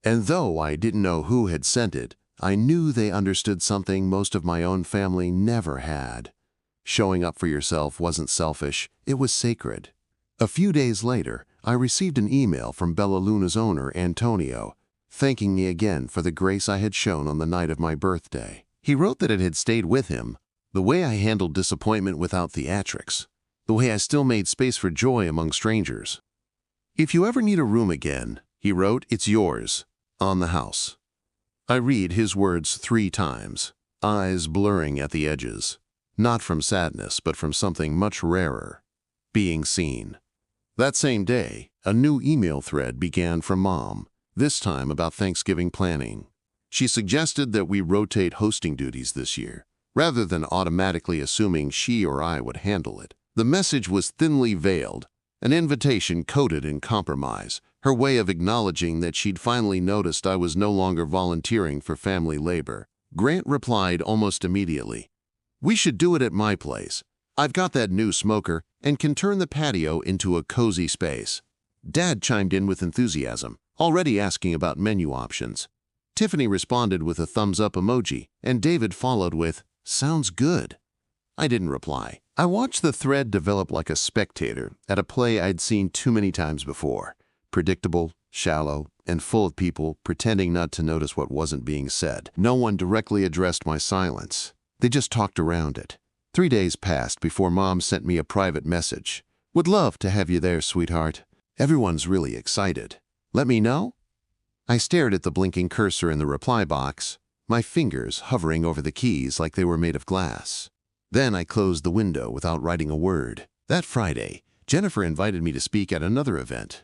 And though I didn't know who had sent it, I knew they understood something most of my own family never had. Showing up for yourself wasn't selfish, it was sacred. A few days later, I received an email from Bella Luna's owner, Antonio, thanking me again for the grace I had shown on the night of my birthday. He wrote that it had stayed with him, the way I handled disappointment without theatrics, the way I still made space for joy among strangers. "If you ever need a room again," he wrote, "it's yours, on the house." I read his words 3 times, eyes blurring at the edges, not from sadness but from something much rarer, being seen. That same day, a new email thread began from Mom, this time about Thanksgiving planning. She suggested that we rotate hosting duties this year, rather than automatically assuming she or I would handle it. The message was thinly veiled, an invitation coated in compromise, her way of acknowledging that she'd finally noticed I was no longer volunteering for family labor. Grant replied almost immediately, "We should do it at my place. I've got that new smoker and can turn the patio into a cozy space." Dad chimed in with enthusiasm, already asking about menu options. Tiffany responded with a thumbs-up emoji, and David followed with, "Sounds good." I didn't reply. I watched the thread develop like a spectator at a play I'd seen too many times before. Predictable, shallow, and full of people pretending not to notice what wasn't being said. No one directly addressed my silence. They just talked around it. 3 days passed before Mom sent me a private message. "Would love to have you there, sweetheart. Everyone's really excited. Let me know?" I stared at the blinking cursor in the reply box, my fingers hovering over the keys like they were made of glass. Then I closed the window without writing a word. That Friday, Jennifer invited me to speak at another event.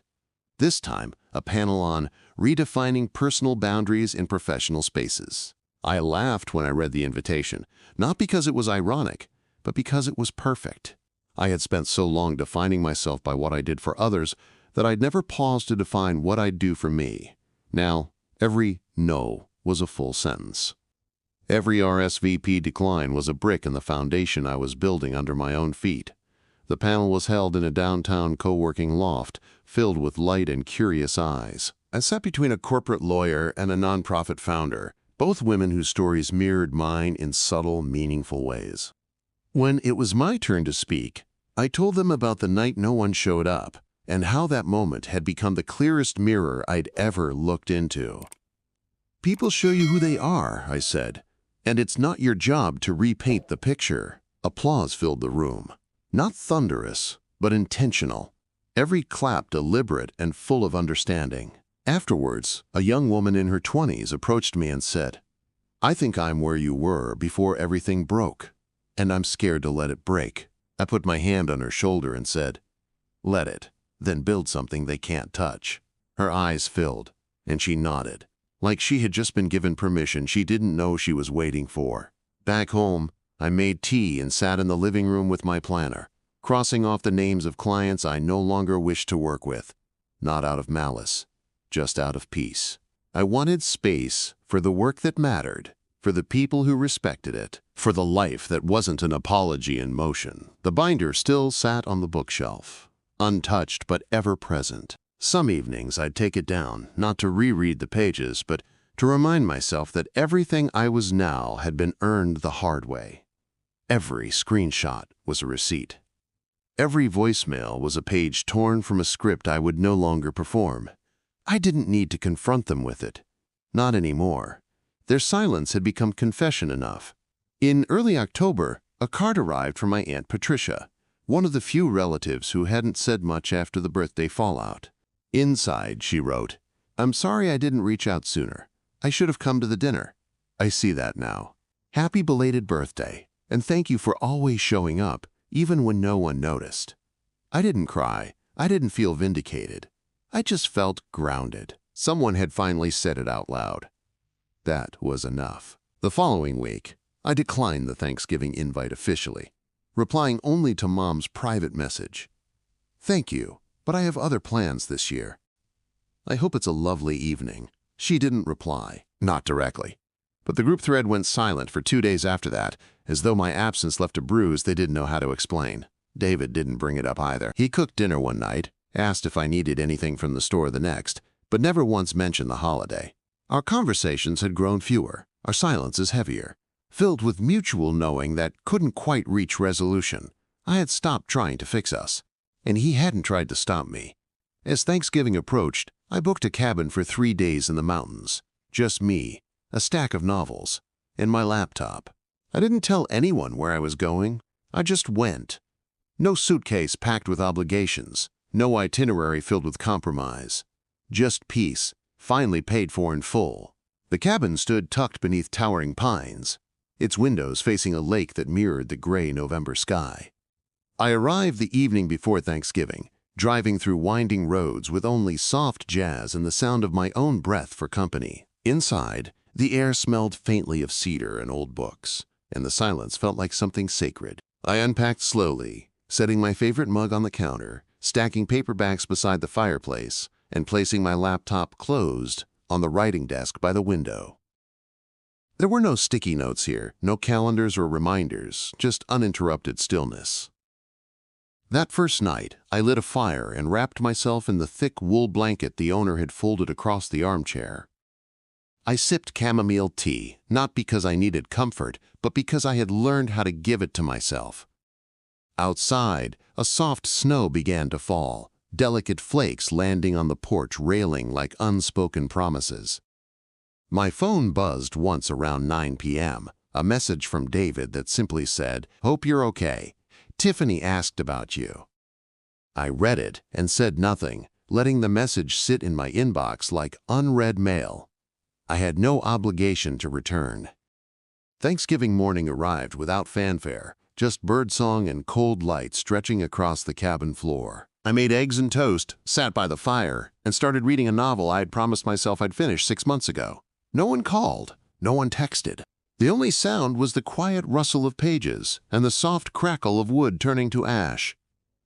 This time, a panel on redefining personal boundaries in professional spaces. I laughed when I read the invitation, not because it was ironic, but because it was perfect. I had spent so long defining myself by what I did for others that I'd never paused to define what I'd do for me. Now, every no was a full sentence. Every RSVP decline was a brick in the foundation I was building under my own feet. The panel was held in a downtown co-working loft filled with light and curious eyes. I sat between a corporate lawyer and a nonprofit founder, both women whose stories mirrored mine in subtle, meaningful ways. When it was my turn to speak, I told them about the night no one showed up and how that moment had become the clearest mirror I'd ever looked into. "People show you who they are," I said, "and it's not your job to repaint the picture." Applause filled the room. Not thunderous, but intentional. Every clap deliberate and full of understanding. Afterwards, a young woman in her 20s approached me and said, "I think I'm where you were before everything broke, and I'm scared to let it break." I put my hand on her shoulder and said, "Let it, then build something they can't touch." Her eyes filled, and she nodded, like she had just been given permission she didn't know she was waiting for. Back home, I made tea and sat in the living room with my planner, crossing off the names of clients I no longer wished to work with, not out of malice, just out of peace. I wanted space for the work that mattered, for the people who respected it, for the life that wasn't an apology in motion. The binder still sat on the bookshelf, untouched but ever present. Some evenings I'd take it down, not to reread the pages, but to remind myself that everything I was now had been earned the hard way. Every screenshot was a receipt. Every voicemail was a page torn from a script I would no longer perform. I didn't need to confront them with it. Not anymore. Their silence had become confession enough. In early October, a card arrived from my Aunt Patricia, one of the few relatives who hadn't said much after the birthday fallout. Inside, she wrote, "I'm sorry I didn't reach out sooner. I should have come to the dinner. I see that now. Happy belated birthday, and thank you for always showing up, even when no one noticed." I didn't cry. I didn't feel vindicated. I just felt grounded. Someone had finally said it out loud. That was enough. The following week, I declined the Thanksgiving invite officially, replying only to Mom's private message. "Thank you, but I have other plans this year. I hope it's a lovely evening." She didn't reply, not directly. But the group thread went silent for 2 days after that, as though my absence left a bruise they didn't know how to explain. David didn't bring it up either. He cooked dinner one night, asked if I needed anything from the store the next, but never once mentioned the holiday. Our conversations had grown fewer, our silences heavier, filled with mutual knowing that couldn't quite reach resolution. I had stopped trying to fix us, and he hadn't tried to stop me. As Thanksgiving approached, I booked a cabin for 3 days in the mountains. Just me, a stack of novels, and my laptop. I didn't tell anyone where I was going. I just went. No suitcase packed with obligations, no itinerary filled with compromise. Just peace, finally paid for in full. The cabin stood tucked beneath towering pines, its windows facing a lake that mirrored the gray November sky. I arrived the evening before Thanksgiving, driving through winding roads with only soft jazz and the sound of my own breath for company. Inside, the air smelled faintly of cedar and old books, and the silence felt like something sacred. I unpacked slowly, setting my favorite mug on the counter, stacking paperbacks beside the fireplace, and placing my laptop closed on the writing desk by the window. There were no sticky notes here, no calendars or reminders, just uninterrupted stillness. That first night, I lit a fire and wrapped myself in the thick wool blanket the owner had folded across the armchair. I sipped chamomile tea, not because I needed comfort, but because I had learned how to give it to myself. Outside, a soft snow began to fall, delicate flakes landing on the porch railing like unspoken promises. My phone buzzed once around 9 p.m., a message from David that simply said, "Hope you're okay. Tiffany asked about you." I read it and said nothing, letting the message sit in my inbox like unread mail. I had no obligation to return. Thanksgiving morning arrived without fanfare, just birdsong and cold light stretching across the cabin floor. I made eggs and toast, sat by the fire, and started reading a novel I had promised myself I'd finish 6 months ago. No one called, no one texted. The only sound was the quiet rustle of pages and the soft crackle of wood turning to ash.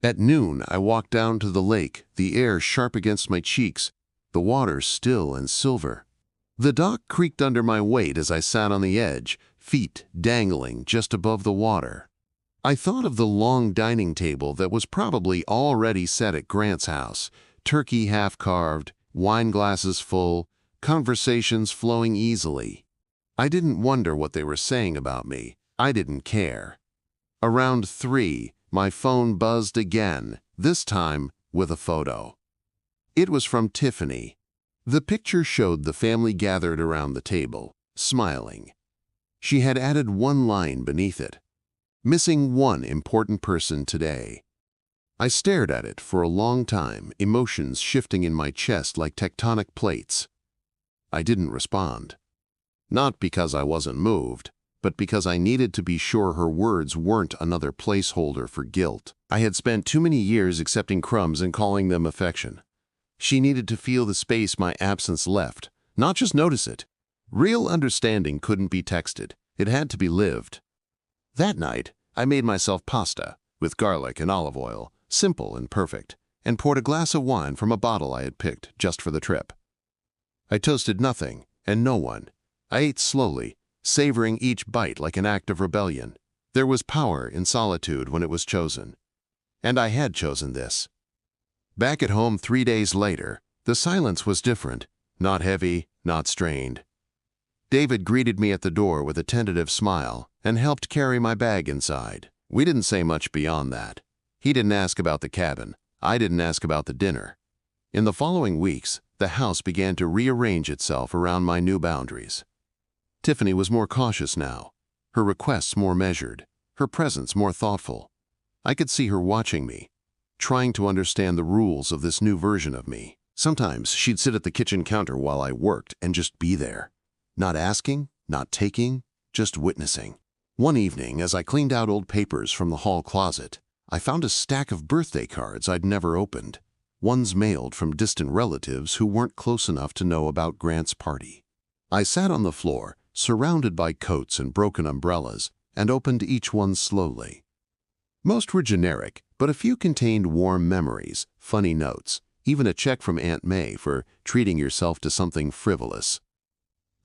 At noon, I walked down to the lake, the air sharp against my cheeks, the water still and silver. The dock creaked under my weight as I sat on the edge, feet dangling just above the water. I thought of the long dining table that was probably already set at Grant's house, turkey half-carved, wine glasses full, conversations flowing easily. I didn't wonder what they were saying about me. I didn't care. Around 3, my phone buzzed again, this time with a photo. It was from Tiffany. The picture showed the family gathered around the table, smiling. She had added one line beneath it, "Missing one important person today." I stared at it for a long time, emotions shifting in my chest like tectonic plates. I didn't respond. Not because I wasn't moved, but because I needed to be sure her words weren't another placeholder for guilt. I had spent too many years accepting crumbs and calling them affection. She needed to feel the space my absence left, not just notice it. Real understanding couldn't be texted. It had to be lived. That night, I made myself pasta, with garlic and olive oil, simple and perfect, and poured a glass of wine from a bottle I had picked just for the trip. I toasted nothing and no one. I ate slowly, savoring each bite like an act of rebellion. There was power in solitude when it was chosen. And I had chosen this. Back at home 3 days later, the silence was different, not heavy, not strained. David greeted me at the door with a tentative smile and helped carry my bag inside. We didn't say much beyond that. He didn't ask about the cabin. I didn't ask about the dinner. In the following weeks, the house began to rearrange itself around my new boundaries. Tiffany was more cautious now, her requests more measured, her presence more thoughtful. I could see her watching me, trying to understand the rules of this new version of me. Sometimes she'd sit at the kitchen counter while I worked and just be there. Not asking, not taking, just witnessing. One evening, as I cleaned out old papers from the hall closet, I found a stack of birthday cards I'd never opened, ones mailed from distant relatives who weren't close enough to know about Grant's party. I sat on the floor, surrounded by coats and broken umbrellas, and opened each one slowly. Most were generic, but a few contained warm memories, funny notes, even a check from Aunt May for treating yourself to something frivolous.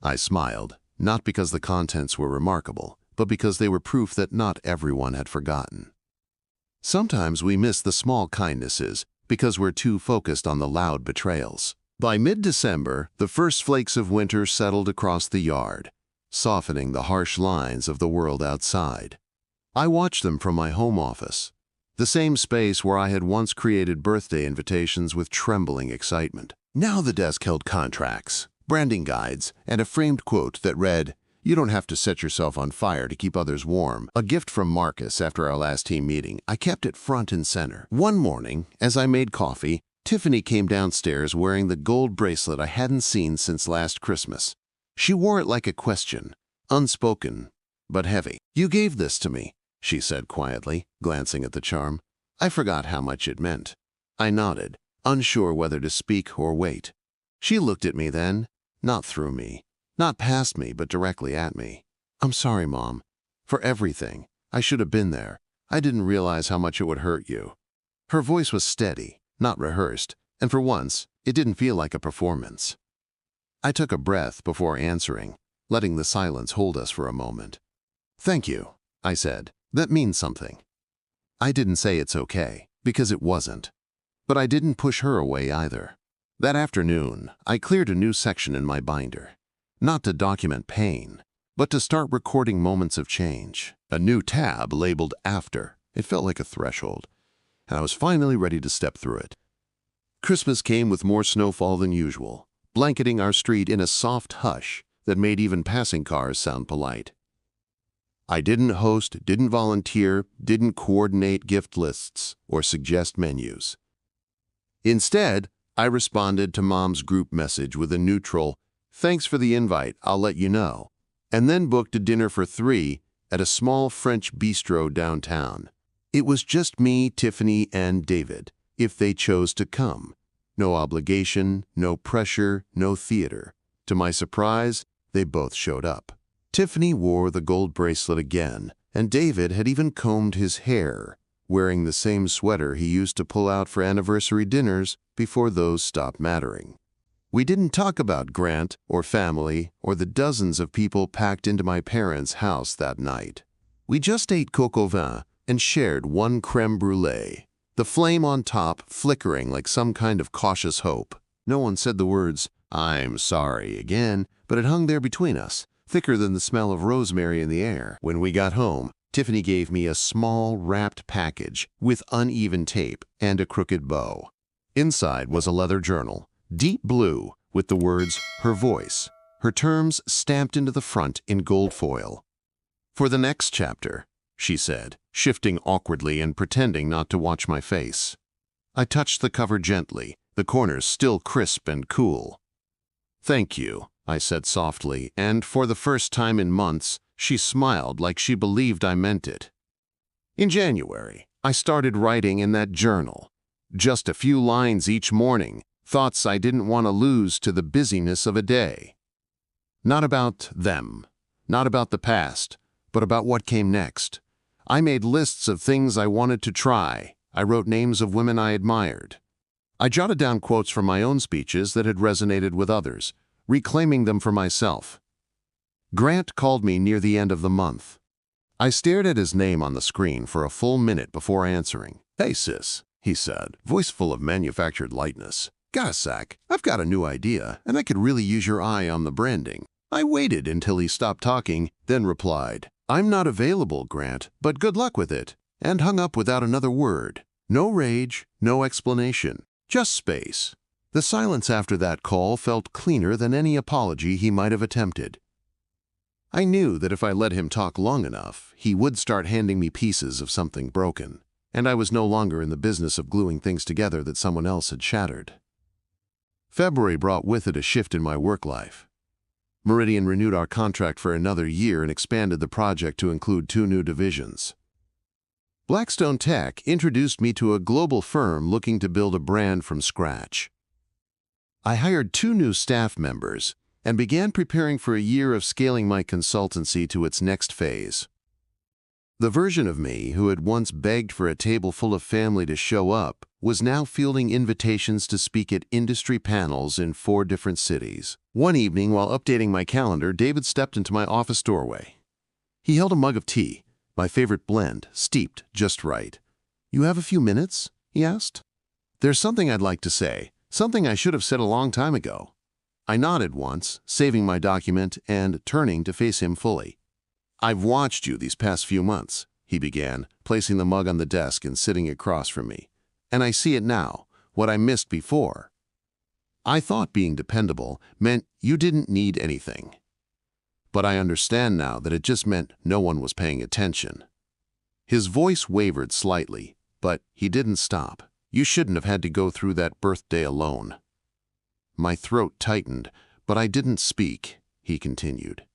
I smiled, not because the contents were remarkable, but because they were proof that not everyone had forgotten. Sometimes we miss the small kindnesses because we're too focused on the loud betrayals. By mid-December, the first flakes of winter settled across the yard, softening the harsh lines of the world outside. I watched them from my home office, the same space where I had once created birthday invitations with trembling excitement. Now the desk held contracts, branding guides, and a framed quote that read, "You don't have to set yourself on fire to keep others warm." A gift from Marcus after our last team meeting. I kept it front and center. One morning, as I made coffee, Tiffany came downstairs wearing the gold bracelet I hadn't seen since last Christmas. She wore it like a question, unspoken, but heavy. "You gave this to me," she said quietly, glancing at the charm. I forgot how much it meant. I nodded, unsure whether to speak or wait. She looked at me then, not through me, not past me, but directly at me. "I'm sorry, Mom, for everything. I should have been there. I didn't realize how much it would hurt you." Her voice was steady, not rehearsed, and for once, it didn't feel like a performance. I took a breath before answering, letting the silence hold us for a moment. "Thank you," I said. "That means something." I didn't say it's okay, because it wasn't. But I didn't push her away either. That afternoon, I cleared a new section in my binder. Not to document pain, but to start recording moments of change. A new tab labeled After. It felt like a threshold, and I was finally ready to step through it. Christmas came with more snowfall than usual, blanketing our street in a soft hush that made even passing cars sound polite. I didn't host, didn't volunteer, didn't coordinate gift lists or suggest menus. Instead, I responded to Mom's group message with a neutral, "Thanks for the invite, I'll let you know," and then booked a dinner for 3 at a small French bistro downtown. It was just me, Tiffany, and David, if they chose to come. No obligation, no pressure, no theater. To my surprise, they both showed up. Tiffany wore the gold bracelet again, and David had even combed his hair, wearing the same sweater he used to pull out for anniversary dinners before those stopped mattering. We didn't talk about Grant or family or the dozens of people packed into my parents' house that night. We just ate coq au vin and shared one crème brûlée, the flame on top flickering like some kind of cautious hope. No one said the words, "I'm sorry" again, but it hung there between us, thicker than the smell of rosemary in the air. When we got home, Tiffany gave me a small, wrapped package with uneven tape and a crooked bow. Inside was a leather journal, deep blue, with the words, "Her voice," her terms stamped into the front in gold foil. "For the next chapter," she said, shifting awkwardly and pretending not to watch my face. I touched the cover gently, the corners still crisp and cool. "Thank you," I said softly, and for the first time in months, she smiled like she believed I meant it. In January, I started writing in that journal. Just a few lines each morning, thoughts I didn't want to lose to the busyness of a day. Not about them, not about the past, but about what came next. I made lists of things I wanted to try. I wrote names of women I admired. I jotted down quotes from my own speeches that had resonated with others, reclaiming them for myself. Grant called me near the end of the month. I stared at his name on the screen for a full minute before answering. "Hey, sis," he said, voice full of manufactured lightness. "Got a sec? I've got a new idea, and I could really use your eye on the branding." I waited until he stopped talking, then replied, "I'm not available, Grant, but good luck with it," and hung up without another word. No rage, no explanation, just space. The silence after that call felt cleaner than any apology he might have attempted. I knew that if I let him talk long enough, he would start handing me pieces of something broken, and I was no longer in the business of gluing things together that someone else had shattered. February brought with it a shift in my work life. Meridian renewed our contract for another year and expanded the project to include 2 new divisions. Blackstone Tech introduced me to a global firm looking to build a brand from scratch. I hired 2 new staff members and began preparing for a year of scaling my consultancy to its next phase. The version of me who had once begged for a table full of family to show up was now fielding invitations to speak at industry panels in 4 different cities. One evening, while updating my calendar, David stepped into my office doorway. He held a mug of tea, my favorite blend, steeped just right. "You have a few minutes?" he asked. "There's something I'd like to say, something I should have said a long time ago." I nodded once, saving my document and turning to face him fully. "I've watched you these past few months," he began, placing the mug on the desk and sitting across from me. "And I see it now, what I missed before. I thought being dependable meant you didn't need anything. But I understand now that it just meant no one was paying attention." His voice wavered slightly, but he didn't stop. "You shouldn't have had to go through that birthday alone." My throat tightened, but I didn't speak, he continued.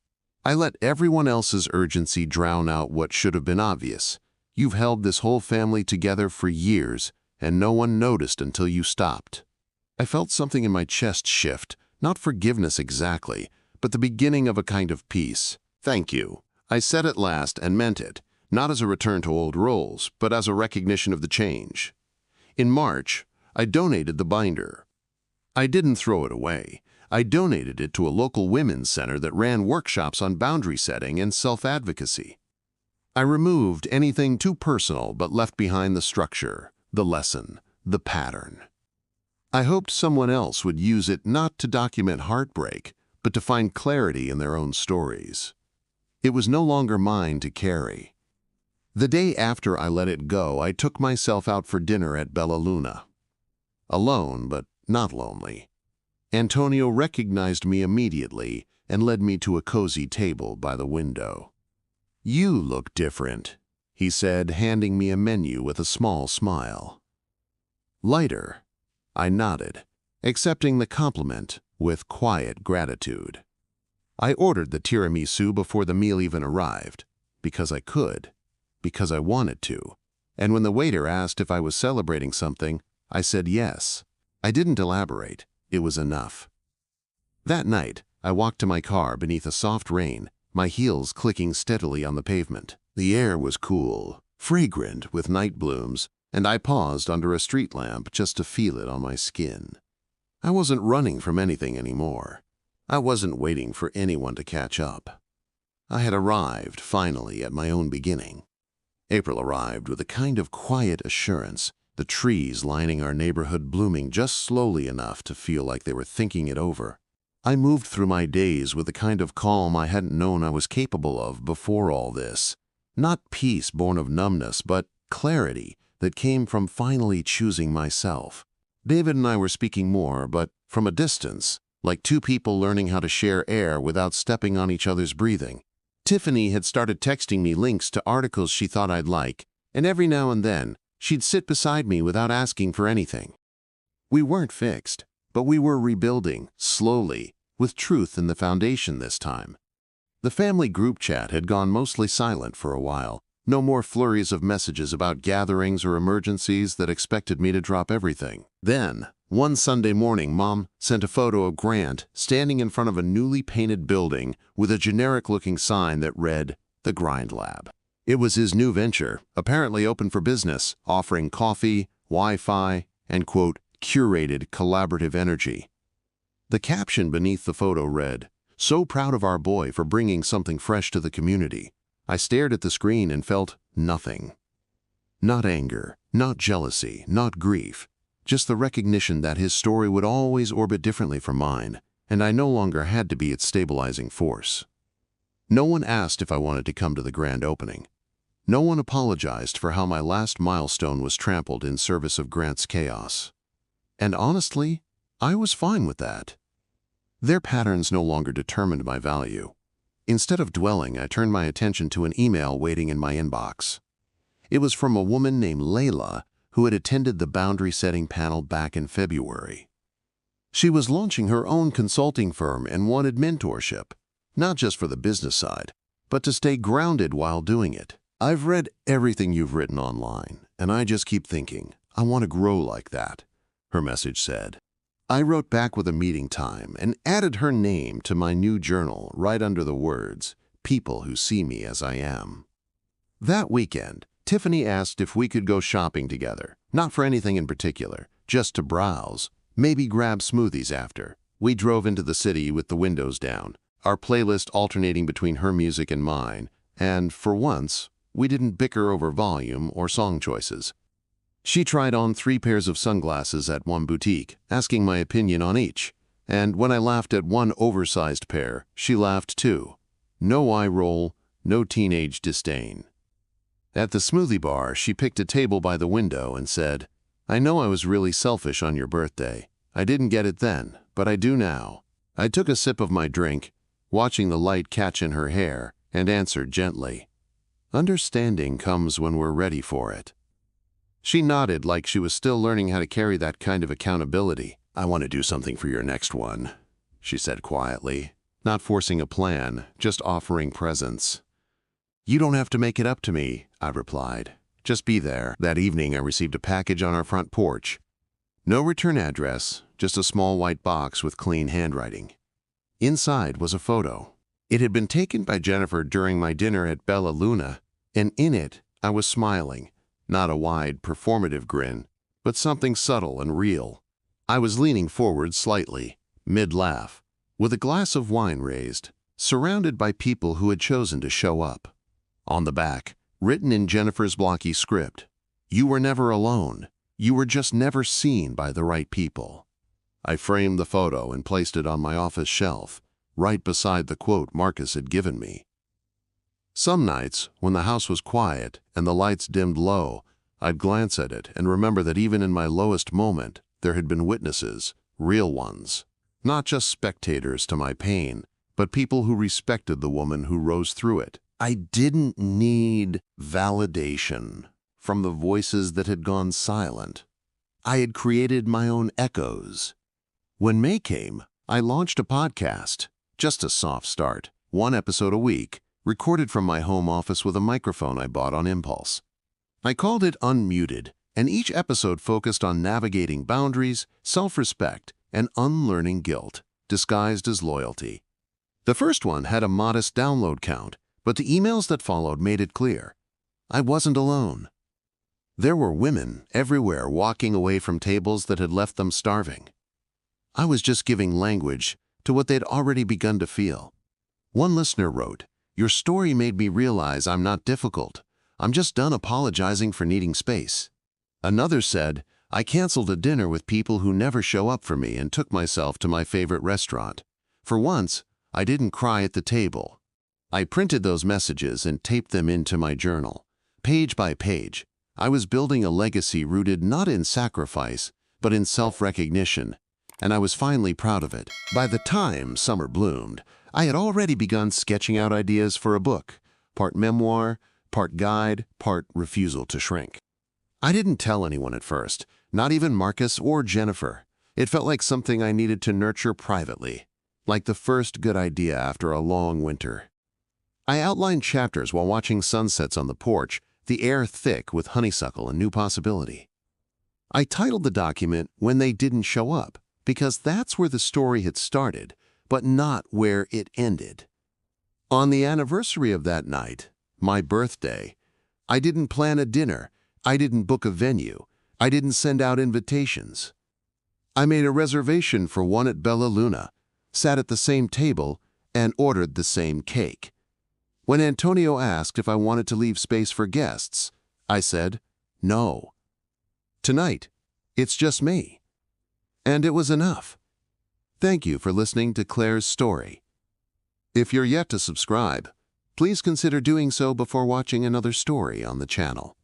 "I let everyone else's urgency drown out what should have been obvious. You've held this whole family together for years, and no one noticed until you stopped." I felt something in my chest shift, not forgiveness exactly, but the beginning of a kind of peace. "Thank you," I said at last and meant it, not as a return to old roles, but as a recognition of the change. In March, I donated the binder. I didn't throw it away. I donated it to a local women's center that ran workshops on boundary setting and self-advocacy. I removed anything too personal but left behind the structure, the lesson, the pattern. I hoped someone else would use it not to document heartbreak, but to find clarity in their own stories. It was no longer mine to carry. The day after I let it go, I took myself out for dinner at Bella Luna. Alone, but not lonely. Antonio recognized me immediately and led me to a cozy table by the window. "You look different," he said, handing me a menu with a small smile. "Lighter," I nodded, accepting the compliment with quiet gratitude. I ordered the tiramisu before the meal even arrived, because I could, because I wanted to, and when the waiter asked if I was celebrating something, I said yes. I didn't elaborate. It was enough. That night, I walked to my car beneath a soft rain, my heels clicking steadily on the pavement. The air was cool, fragrant with night blooms, and I paused under a street lamp just to feel it on my skin. I wasn't running from anything anymore. I wasn't waiting for anyone to catch up. I had arrived, finally, at my own beginning. April arrived with a kind of quiet assurance, the trees lining our neighborhood blooming just slowly enough to feel like they were thinking it over. I moved through my days with a kind of calm I hadn't known I was capable of before all this. Not peace born of numbness, but clarity that came from finally choosing myself. David and I were speaking more, but from a distance, like two people learning how to share air without stepping on each other's breathing. Tiffany had started texting me links to articles she thought I'd like, and every now and then, she'd sit beside me without asking for anything. We weren't fixed, but we were rebuilding, slowly, with truth in the foundation this time. The family group chat had gone mostly silent for a while. No more flurries of messages about gatherings or emergencies that expected me to drop everything. Then, one Sunday morning, Mom sent a photo of Grant standing in front of a newly painted building with a generic-looking sign that read, "The Grind Lab." It was his new venture, apparently open for business, offering coffee, Wi-Fi, and, quote, curated collaborative energy. The caption beneath the photo read, "So proud of our boy for bringing something fresh to the community." I stared at the screen and felt nothing. Not anger, not jealousy, not grief, just the recognition that his story would always orbit differently from mine, and I no longer had to be its stabilizing force. No one asked if I wanted to come to the grand opening. No one apologized for how my last milestone was trampled in service of Grant's chaos. And honestly, I was fine with that. Their patterns no longer determined my value. Instead of dwelling, I turned my attention to an email waiting in my inbox. It was from a woman named Layla who had attended the boundary setting panel back in February. She was launching her own consulting firm and wanted mentorship, not just for the business side, but to stay grounded while doing it. "I've read everything you've written online, and I just keep thinking, I want to grow like that," her message said. I wrote back with a meeting time and added her name to my new journal right under the words, "People who see me as I am." That weekend, Tiffany asked if we could go shopping together, not for anything in particular, just to browse, maybe grab smoothies after. We drove into the city with the windows down, our playlist alternating between her music and mine, and, for once, we didn't bicker over volume or song choices. She tried on 3 pairs of sunglasses at one boutique, asking my opinion on each, and when I laughed at one oversized pair, she laughed too. No eye roll, no teenage disdain. At the smoothie bar, she picked a table by the window and said, "I know I was really selfish on your birthday. I didn't get it then, but I do now." I took a sip of my drink, watching the light catch in her hair, and answered gently, "Understanding comes when we're ready for it." She nodded like she was still learning how to carry that kind of accountability. "I want to do something for your next one," she said quietly, not forcing a plan, just offering presence. "You don't have to make it up to me," I replied. "Just be there." That evening, I received a package on our front porch. No return address, just a small white box with clean handwriting. Inside was a photo. It had been taken by Jennifer during my dinner at Bella Luna, and in it, I was smiling. Not a wide, performative grin, but something subtle and real. I was leaning forward slightly, mid-laugh, with a glass of wine raised, surrounded by people who had chosen to show up. On the back, written in Jennifer's blocky script, "You were never alone. You were just never seen by the right people." I framed the photo and placed it on my office shelf, right beside the quote Marcus had given me. Some nights, when the house was quiet and the lights dimmed low, I'd glance at it and remember that even in my lowest moment, there had been witnesses, real ones. Not just spectators to my pain, but people who respected the woman who rose through it. I didn't need validation from the voices that had gone silent. I had created my own echoes. When May came, I launched a podcast, just a soft start, 1 episode a week, recorded from my home office with a microphone I bought on impulse. I called it Unmuted, and each episode focused on navigating boundaries, self-respect, and unlearning guilt, disguised as loyalty. The first one had a modest download count, but the emails that followed made it clear. I wasn't alone. There were women everywhere walking away from tables that had left them starving. I was just giving language to what they'd already begun to feel. One listener wrote, "Your story made me realize I'm not difficult. I'm just done apologizing for needing space." Another said, "I canceled a dinner with people who never show up for me and took myself to my favorite restaurant. For once, I didn't cry at the table. I printed those messages and taped them into my journal. Page by page, I was building a legacy rooted not in sacrifice, but in self-recognition, and I was finally proud of it. By the time summer bloomed, I had already begun sketching out ideas for a book, part memoir, part guide, part refusal to shrink. I didn't tell anyone at first, not even Marcus or Jennifer. It felt like something I needed to nurture privately, like the first good idea after a long winter. I outlined chapters while watching sunsets on the porch, the air thick with honeysuckle and new possibility. I titled the document When They Didn't Show Up, because that's where the story had started, but not where it ended. On the anniversary of that night, my birthday, I didn't plan a dinner, I didn't book a venue, I didn't send out invitations. I made a reservation for one at Bella Luna, sat at the same table, and ordered the same cake. When Antonio asked if I wanted to leave space for guests, I said, no. Tonight, it's just me. And it was enough. Thank you for listening to Claire's story. If you're yet to subscribe, please consider doing so before watching another story on the channel.